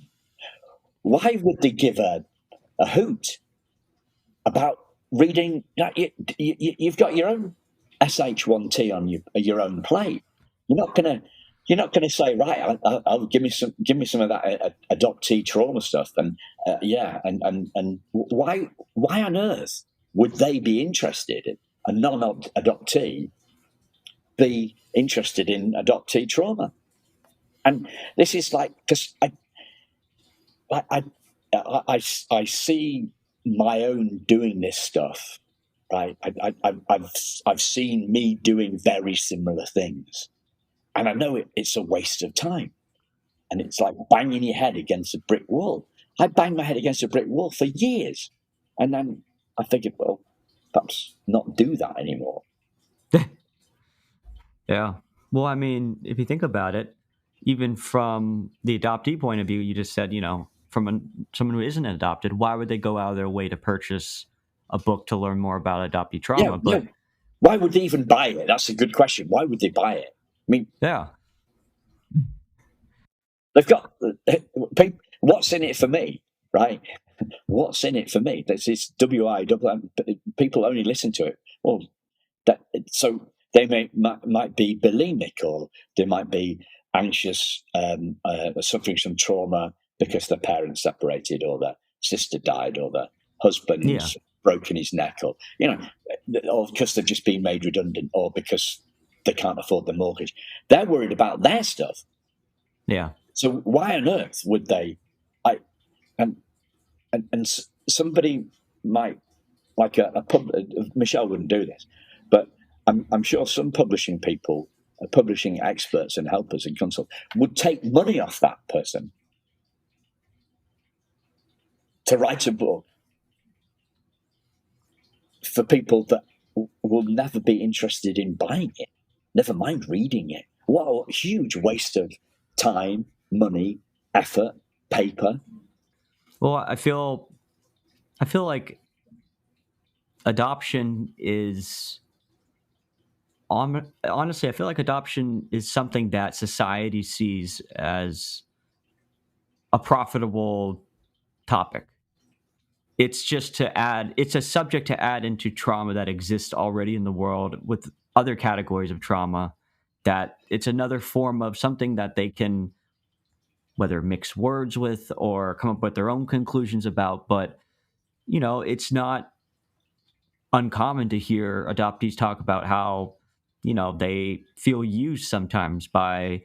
give a hoot about reading? You've got your own SH1T on your own plate. You're not going to you're not going to say, right, I'll give me some of that adoptee trauma stuff, and and why on earth would they be interested? A non-adoptee be interested in adoptee trauma? And this is like, because I see my own doing this stuff, right? I've seen me doing very similar things, and I know it's a waste of time, and it's like banging your head against a brick wall. I banged my head against a brick wall for years, and then I figured, well, perhaps not do that anymore. Yeah. Well, I mean, if you think about it, even from the adoptee point of view, you just said, from someone who isn't adopted, why would they go out of their way to purchase a book to learn more about adoptee trauma? Yeah. Why would they even buy it? That's a good question. Why would they buy it? I mean, yeah, they've got what's in it for me, right? What's in it for me? This is WI. People only listen to it. Well, so they might be bulimic, or they might be anxious, suffering some trauma because their parents separated, or their sister died, or their husband's broken his neck, or or because they've just been made redundant, or because they can't afford the mortgage. They're worried about their stuff. Yeah. So why on earth would they? And somebody might, like Michelle wouldn't do this, but I'm sure some publishing people, publishing experts and helpers and consultants would take money off that person to write a book for people that will never be interested in buying it, never mind reading it. What a huge waste of time, money, effort, paper. Well, I feel like adoption is, honestly, I feel like adoption is something that society sees as a profitable topic. It's just it's a subject to add into trauma that exists already in the world with other categories of trauma, that it's another form of something that they can, whether mix words with or come up with their own conclusions about. But, it's not uncommon to hear adoptees talk about how, they feel used sometimes by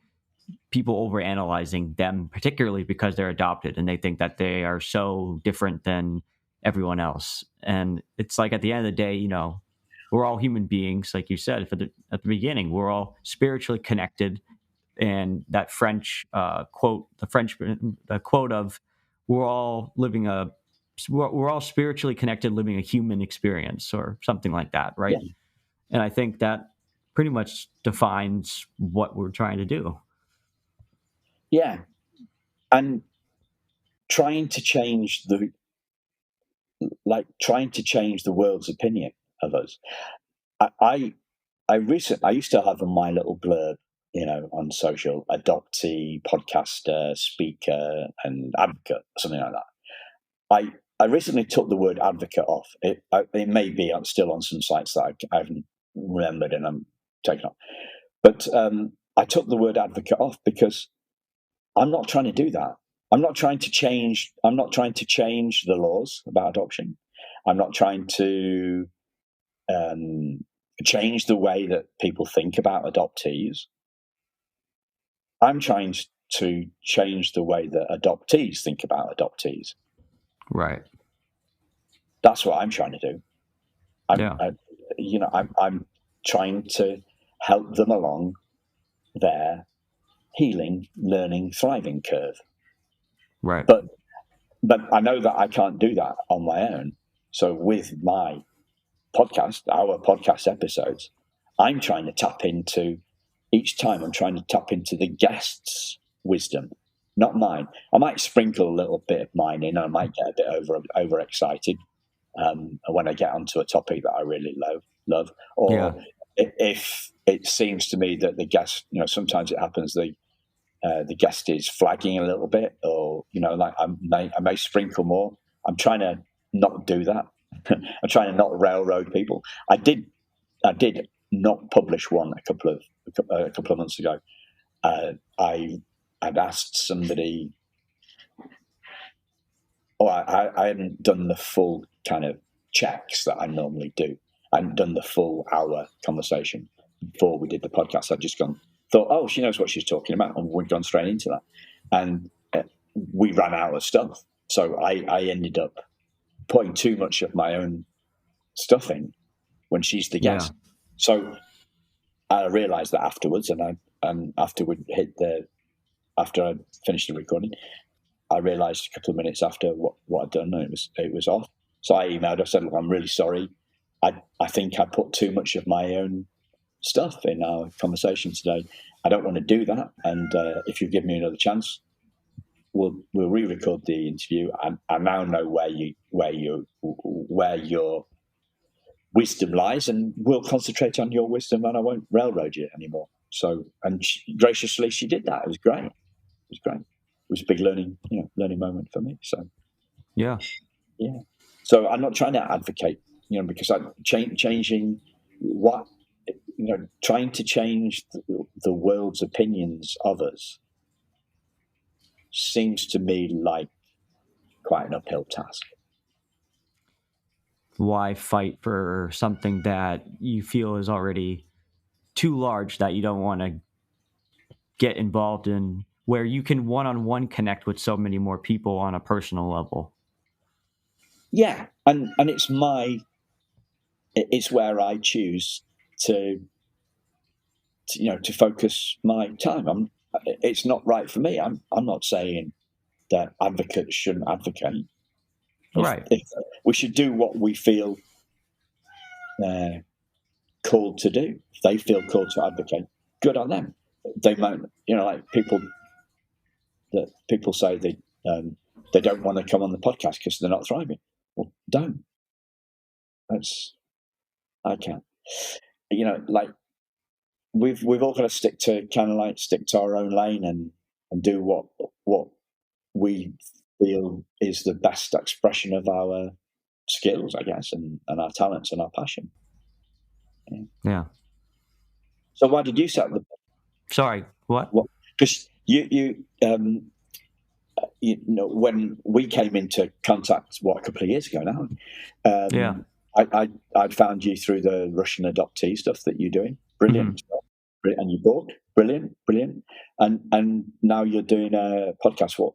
people overanalyzing them, particularly because they're adopted and they think that they are so different than everyone else. And it's like, at the end of the day, we're all human beings, like you said at the beginning. We're all spiritually connected, and that French quote, the quote of we're all spiritually connected, living a human experience, or something like that, right? Yeah. And I think that pretty much defines what we're trying to do. Yeah, and trying to change the world's opinion of us. I used to have on my little blurb, on social, adoptee, podcaster, speaker, and advocate, something like that. I recently took the word advocate off. It may be still on some sites that I haven't remembered and I'm taking off. But I took the word advocate off because I'm not trying to do that. I'm not trying to change the laws about adoption. I'm not trying to change the way that people think about adoptees. I'm trying to change the way that adoptees think about adoptees. Right. That's what I'm trying to do. I'm trying to help them along their healing, learning, thriving curve. Right. But I know that I can't do that on my own. So with my podcast, our podcast episodes, I'm trying to tap into, each time I'm trying to tap into the guest's wisdom, not mine. I might sprinkle a little bit of mine in, I might get a bit overexcited when I get onto a topic that I really love. Or if it seems to me that the guest, sometimes it happens, the guest is flagging a little bit, or like I may sprinkle more. I'm trying to not do that. I'm trying to not railroad people. I did not publish one a couple of months ago, I had asked somebody, I hadn't done the full kind of checks that I normally do. I hadn't done the full hour conversation before we did the podcast. I'd just thought, oh, she knows what she's talking about, and we'd gone straight into that. And we ran out of stuff. So I ended up putting too much of my own stuff in when she's the guest. Yeah. So I realised that afterwards, and after I finished the recording, I realised a couple of minutes after what I'd done, and it was off. So I emailed her, said, look, I'm really sorry. I think I put too much of my own stuff in our conversation today. I don't want to do that. And if you give me another chance, we'll re-record the interview. I now know where your wisdom lies, and we'll concentrate on your wisdom, and I won't railroad you anymore. So, and graciously she did that. It was great. It was a big learning moment for me. So, yeah. So I'm not trying to advocate, because I'm changing what, trying to change the world's opinions of us seems to me like quite an uphill task. Why fight for something that you feel is already too large that you don't want to get involved in, where you can one-on-one connect with so many more people on a personal level? Yeah, and it's where I choose to focus my time. It's not right for me. I'm not saying that advocates shouldn't advocate. Right. If we should do what we feel called to do. If they feel called to advocate, good on them. They might, like people say they don't want to come on the podcast because they're not thriving. Well, don't. I can't. Like we've all got to stick to our own lane and do what we feel is the best expression of our skills, I guess, and our talents and our passion. Yeah. So why did you set the? Sorry, what? Because when we came into contact, a couple of years ago now, Yeah. I'd found you through the Russian adoptee stuff that you're doing. Brilliant. Mm-hmm. And your book, brilliant. And now you're doing a podcast. What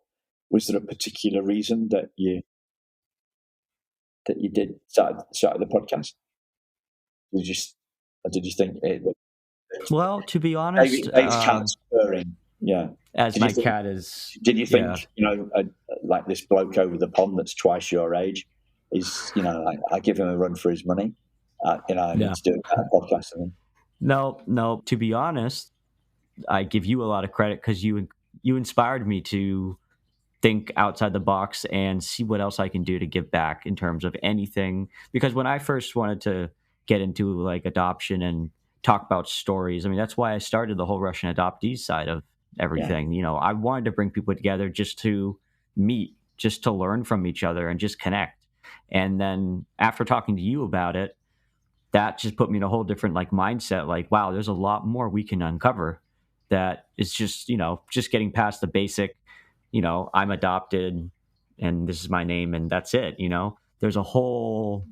was there a particular reason that you did start the podcast? Did you think it? Well, to be honest, transferring. Yeah. As my cat is. Did you think like this bloke over the pond that's twice your age is I give him a run for his money? I need to do a podcast with him. No. To be honest, I give you a lot of credit because you inspired me to think outside the box and see what else I can do to give back in terms of anything. Because when I first wanted to get into like adoption and talk about stories, I mean, that's why I started the whole Russian adoptees side of everything. Yeah. I wanted to bring people together just to meet, just to learn from each other and just connect. And then after talking to you about it, that just put me in a whole different mindset. Like, wow, there's a lot more we can uncover that is just, just getting past the basic, I'm adopted and this is my name and that's it. There's a whole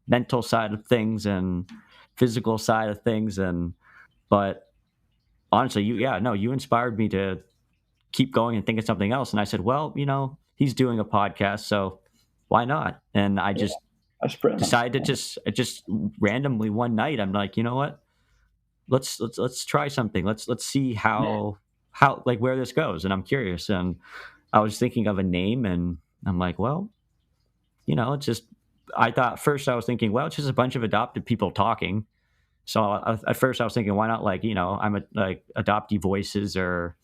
mental side of things and physical side of things. But honestly, you inspired me to keep going and think of something else. And I said, well, he's doing a podcast, so why not? And I just decided to just randomly one night, I'm like, you know what? Let's try something. Let's see how where this goes. And I'm curious. And I was thinking of a name and I'm like, well, it's just, I thought first I was thinking, well, it's just a bunch of adopted people talking. So at first I was thinking, why not I'm adoptee voices or,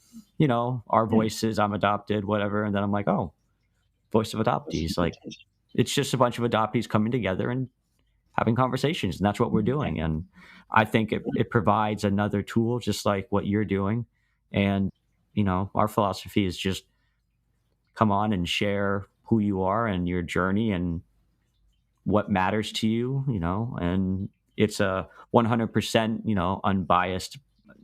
our voices, I'm adopted, whatever. And then I'm like, oh, voice of adoptees. It's just a bunch of adoptees coming together and having conversations. And that's what we're doing. And I think it provides another tool, just like what you're doing. And, our philosophy is just come on and share who you are and your journey and what matters to you, and it's a 100%, unbiased,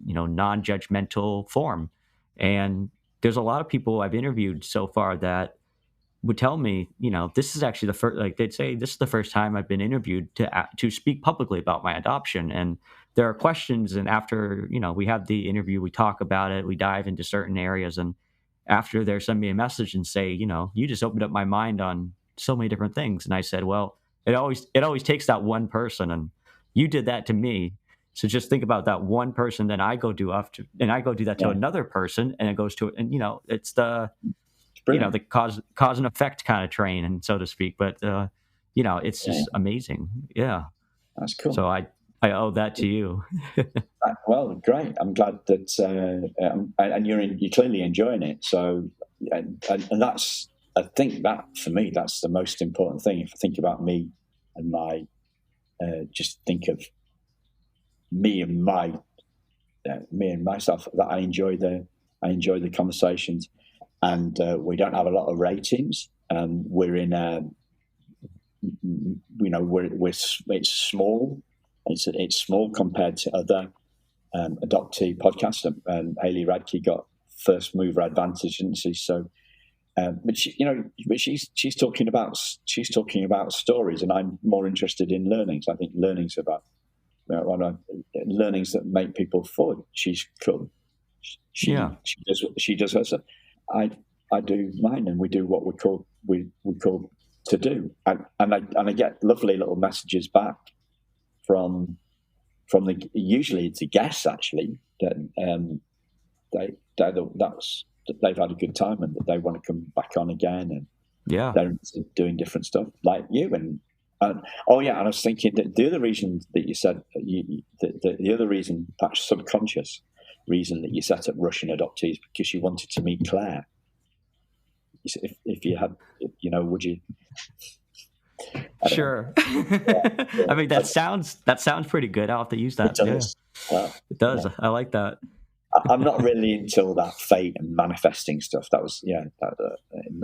non-judgmental form. And there's a lot of people I've interviewed so far that would tell me, this is actually the first, like they'd say, this is the first time I've been interviewed to speak publicly about my adoption. And there are questions, and after, we have the interview, we talk about it, we dive into certain areas, and after they send me a message and say, you just opened up my mind on so many different things. And I said, well, it always takes that one person, and you did that to me. So just think about that one person, then I go do that to another person, and it goes to, and it's the, the cause and effect kind of train, and so to speak. But it's just amazing. Yeah, that's cool. So I owe that to you. Well, great. I'm glad that, and you're clearly enjoying it. So, and that's, I think that for me, that's the most important thing. If I think about me and my, just think of me and myself, that I enjoy the conversations. And we don't have a lot of ratings. We're in, it's small. It's small compared to other adoptee podcasts. And Hayley Radke got first mover advantage, didn't she? So, but she's talking about stories, and I'm more interested in learnings. I think learnings about learnings that make people fun. She's cool. She does her stuff. I do mine, and we do what we call to do, and I get lovely little messages back from usually it's the guests actually that they've had a good time and that they want to come back on again, and they're doing different stuff like you. And I was thinking that the other reason that you said the other reason, perhaps subconscious reason, that you set up Russian Adoptees, because you wanted to meet Claire. If you had, would you? Sure. I mean, that sounds pretty good. I'll have to use that. It does. Yeah. It does. Yeah. I like that. I'm not really into that fate and manifesting stuff. That was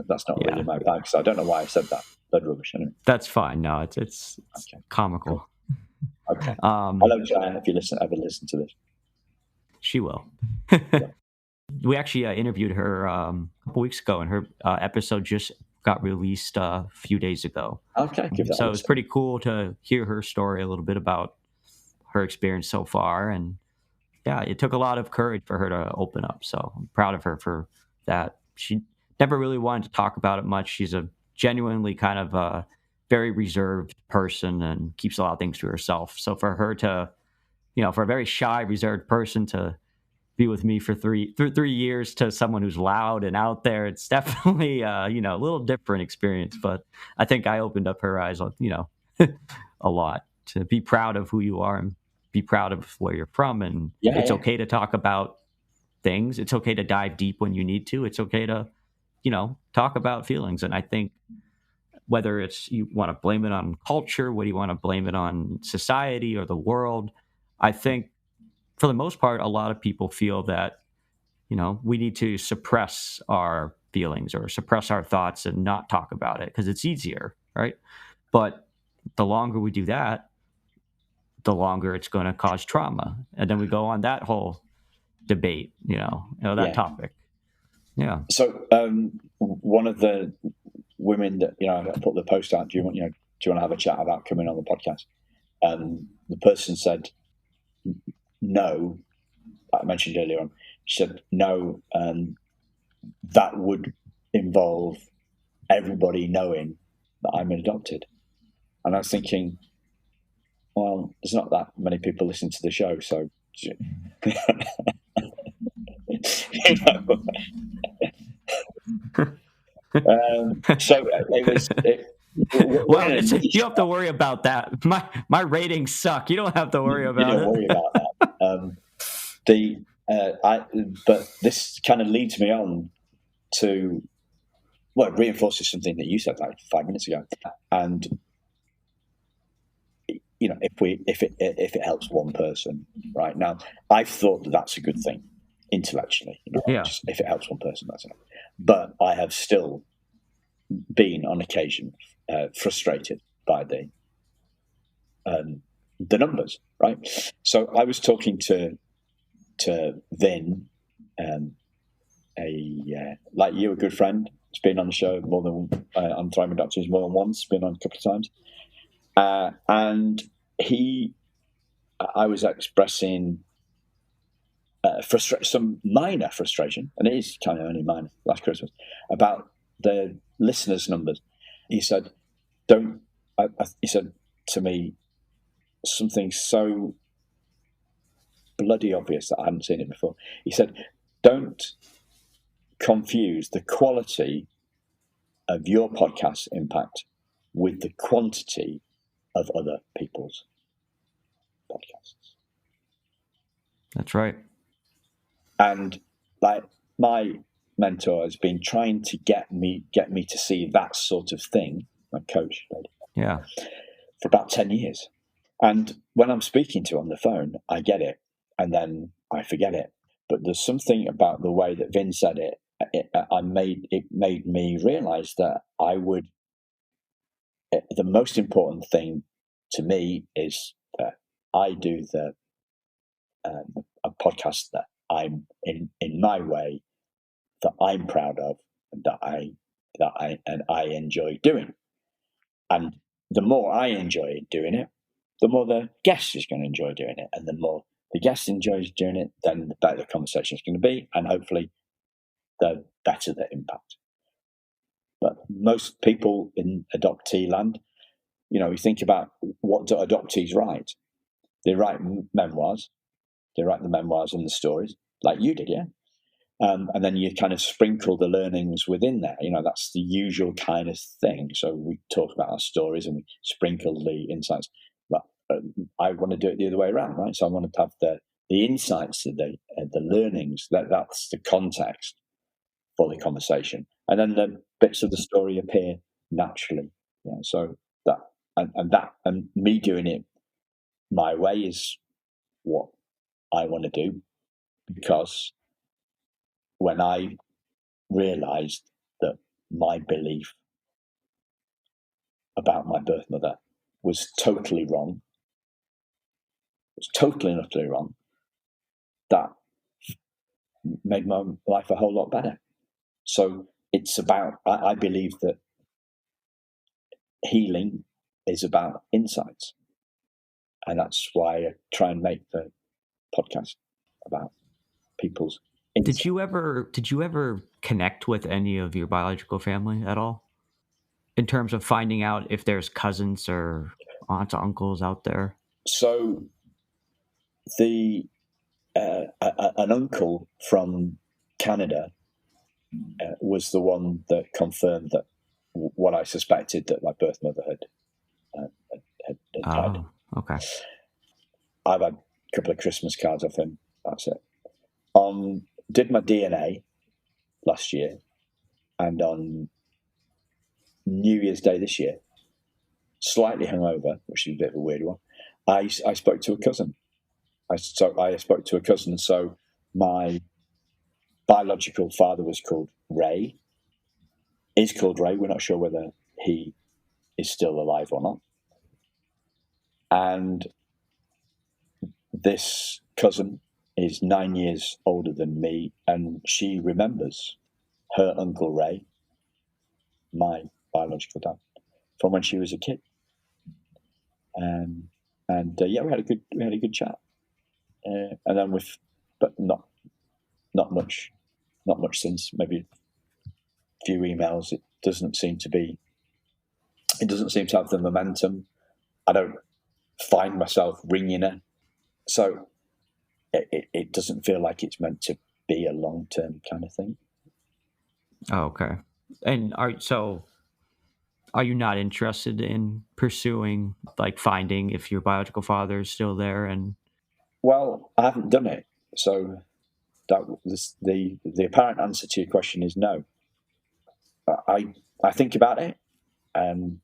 that's not really my bag. So I don't know why I said that. Blood rubbish. Anyway. That's fine. No, it's okay. Comical. Cool. Okay. Hello, Joanne. If you ever listen to this, she will. We actually interviewed her a couple weeks ago, and her episode just got released a few days ago. Okay. So it was pretty cool to hear her story a little bit about her experience so far. And yeah, it took a lot of courage for her to open up. So I'm proud of her for that. She never really wanted to talk about it much. She's a genuinely kind of a very reserved person and keeps a lot of things to herself. So for her to, for a very shy, reserved person to be with me for 3 years to someone who's loud and out there, it's definitely a little different experience. But I think I opened up her eyes on a lot, to be proud of who you are and be proud of where you're from, and it's okay to talk about things. It's okay to dive deep when you need to. It's okay to talk about feelings. And I think whether it's you want to blame it on culture, whether you want to blame it on society or the world, I think for the most part, a lot of people feel that, we need to suppress our feelings or suppress our thoughts and not talk about it because it's easier, right? But the longer we do that, the longer it's going to cause trauma. And then we go on that whole debate, that topic. Yeah. So one of the women that, I put the post out, do you want to have a chat about coming on the podcast? The person said, no, I mentioned earlier on, she said, no, that would involve everybody knowing that I'm adopted. And I was thinking, well, there's not that many people listening to the show, so so it was. Well, you don't have to worry about that. My ratings suck. You don't have to worry about it. You don't worry about that. But this kind of leads me on to, well, it reinforces something that you said like 5 minutes ago. And if it helps one person, right now, I've thought that that's a good thing intellectually. Just if it helps one person, that's enough. But I have still been on occasion frustrated by the numbers, right? So I was talking to to Vin, like you, a good friend. He's been on the show more than on Thriving Adoptees more than once. Been on a couple of times, and I was expressing some minor frustration, and it is kind of only minor. Last Christmas, about the listeners' numbers. He said, he said to me something so bloody obvious that I hadn't seen it before. He said, "Don't confuse the quality of your podcast impact with the quantity of other people's podcasts." That's right. And like my mentor has been trying to get me to see that sort of thing, my coach lady, for about 10 years. And when I'm speaking to her on the phone, I get it, and then I forget it. But there's something about the way that Vin said it. It made me realize that the most important thing to me is that I do a podcast that I'm in my way, that I'm proud of, and that I enjoy doing. And the more I enjoy doing it, the more the guest is going to enjoy doing it, and the more the guest enjoys doing it, then the better the conversation is going to be, and hopefully the better the impact. But most people in adoptee land, you think about what do adoptees write? They write memoirs. They write the memoirs and the stories, like you did, yeah? And then you kind of sprinkle the learnings within there. That's the usual kind of thing. So we talk about our stories and we sprinkle the insights. But I want to do it the other way around, right? So I want to have the insights, the learnings. That's the context for the conversation, and then the bits of the story appear naturally. Yeah. So that and me doing it my way is what I want to do, because when I realized that my belief about my birth mother was totally wrong, and utterly wrong, that made my life a whole lot better. So it's about, I believe that healing is about insights. And that's why I try and make the podcast about people's insights. Did you ever connect with any of your biological family at all, in terms of finding out if there's cousins or aunts, uncles out there? So an uncle from Canada was the one that confirmed that what I suspected, that my birth mother had died. Okay. I've had a couple of Christmas cards off him. That's it. Did my DNA last year, and on New Year's Day this year, slightly hungover, which is a bit of a weird one, I spoke to a cousin. I spoke to a cousin. So my biological father was called Ray. Is called Ray. We're not sure whether he is still alive or not. And this cousin is 9 years older than me, and she remembers her Uncle Ray, my biological dad, from when she was a kid. Yeah, we had a good chat, and then but not much since. Maybe a few emails. It doesn't seem to have the momentum. I don't find myself ringing her, so it doesn't feel like it's meant to be a long-term kind of thing. Oh, okay. And are you not interested in pursuing, like, finding if your biological father is still there? And well, I haven't done it, so the apparent answer to your question is no. I think about it, and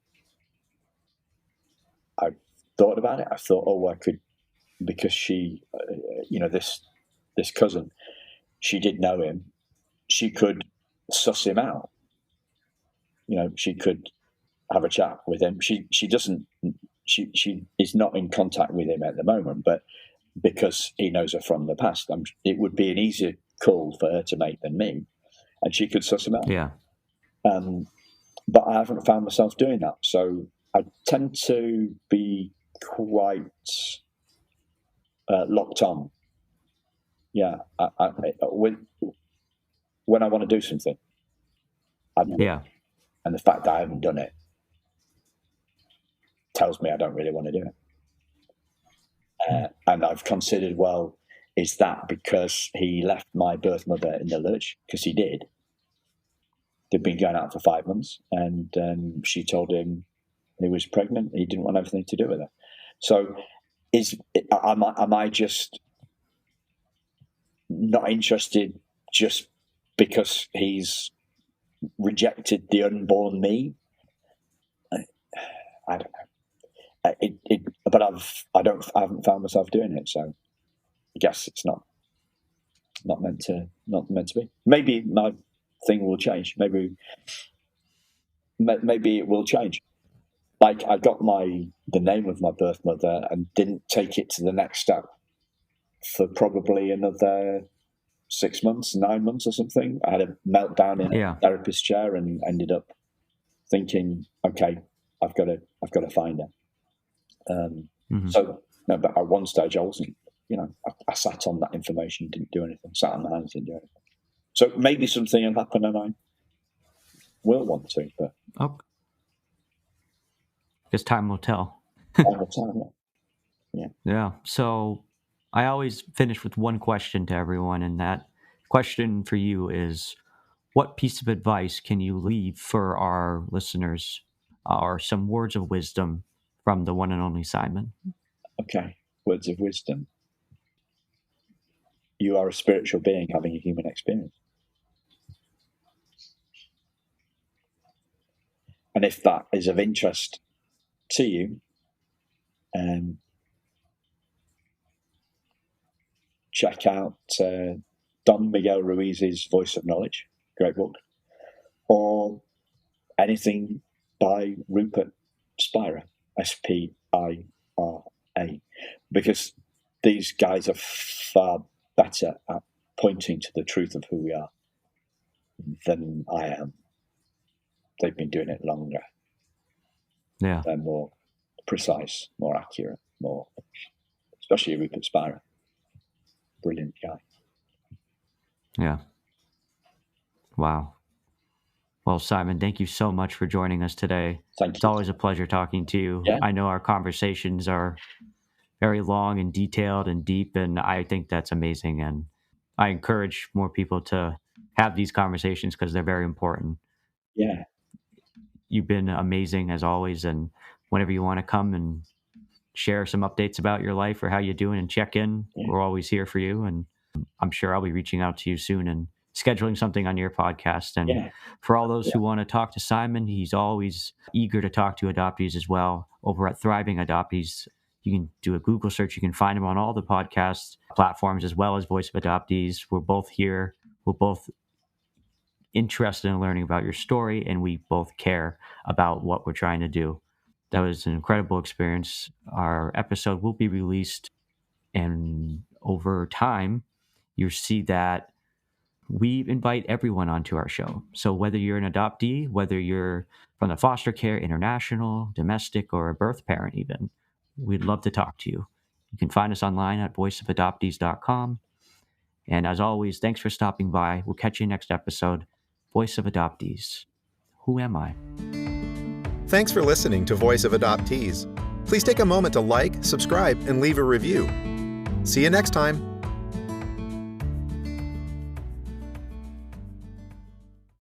I thought about it. I thought, I could, because she, this cousin, she did know him. She could suss him out. She could have a chat with him. She doesn't. She is not in contact with him at the moment, but because he knows her from the past. It would be an easier call for her to make than me, and she could suss him out. Yeah. But I haven't found myself doing that. So I tend to be quite locked on. Yeah. When I want to do something, yeah. And the fact that I haven't done it tells me I don't really want to do it. And I've considered, well, is that because he left my birth mother in the lurch? Because he did. They'd been going out for 5 months, and she told him he was pregnant. He didn't want anything to do with her. So, am I just not interested just because he's rejected the unborn me? I don't know. But I haven't found myself doing it. So, I guess it's not meant to be. Maybe my thing will change. Maybe it will change. Like, I got the name of my birth mother and didn't take it to the next step for probably another 6 months, 9 months or something. I had a meltdown in a therapist's chair and ended up thinking, okay, I've got to find her. So, no, but at one stage I wasn't, I sat on that information, didn't do anything, sat on my hands, didn't do anything. So maybe something will happen and I will want to, but okay. Because time will tell. Time will tell, yeah. Yeah. So I always finish with one question to everyone, and that question for you is, what piece of advice can you leave for our listeners, or some words of wisdom from the one and only Simon? Okay, words of wisdom. You are a spiritual being having a human experience. And if that is of interest to you, check out Don Miguel Ruiz's Voice of Knowledge, great book, or anything by Rupert Spira, Spira, because these guys are far better at pointing to the truth of who we are than I am. They've been doing it longer. Yeah. They're more precise, more accurate, especially Rupert Spira. Brilliant guy. Yeah. Wow. Well, Simon, thank you so much for joining us today. Thank you. It's always a pleasure talking to you. Yeah. I know our conversations are very long and detailed and deep, and I think that's amazing. And I encourage more people to have these conversations because they're very important. Yeah. You've been amazing as always, and whenever you want to come and share some updates about your life or how you're doing and check in, we're always here for you. And I'm sure I'll be reaching out to you soon and scheduling something on your podcast. And for all those who want to talk to Simon, he's always eager to talk to adoptees as well. Over at Thriving Adoptees, you can do a Google search. You can find him on all the podcast platforms as well as Voice of Adoptees. We're both here. We're both interested in learning about your story, and we both care about what we're trying to do. That was an incredible experience. Our episode will be released, and over time, you'll see that we invite everyone onto our show. So whether you're an adoptee, whether you're from the foster care, international, domestic, or a birth parent even, we'd love to talk to you. You can find us online at voiceofadoptees.com. And as always, thanks for stopping by. We'll catch you next episode. Voice of Adoptees. Who am I? Thanks for listening to Voice of Adoptees. Please take a moment to like, subscribe, and leave a review. See you next time.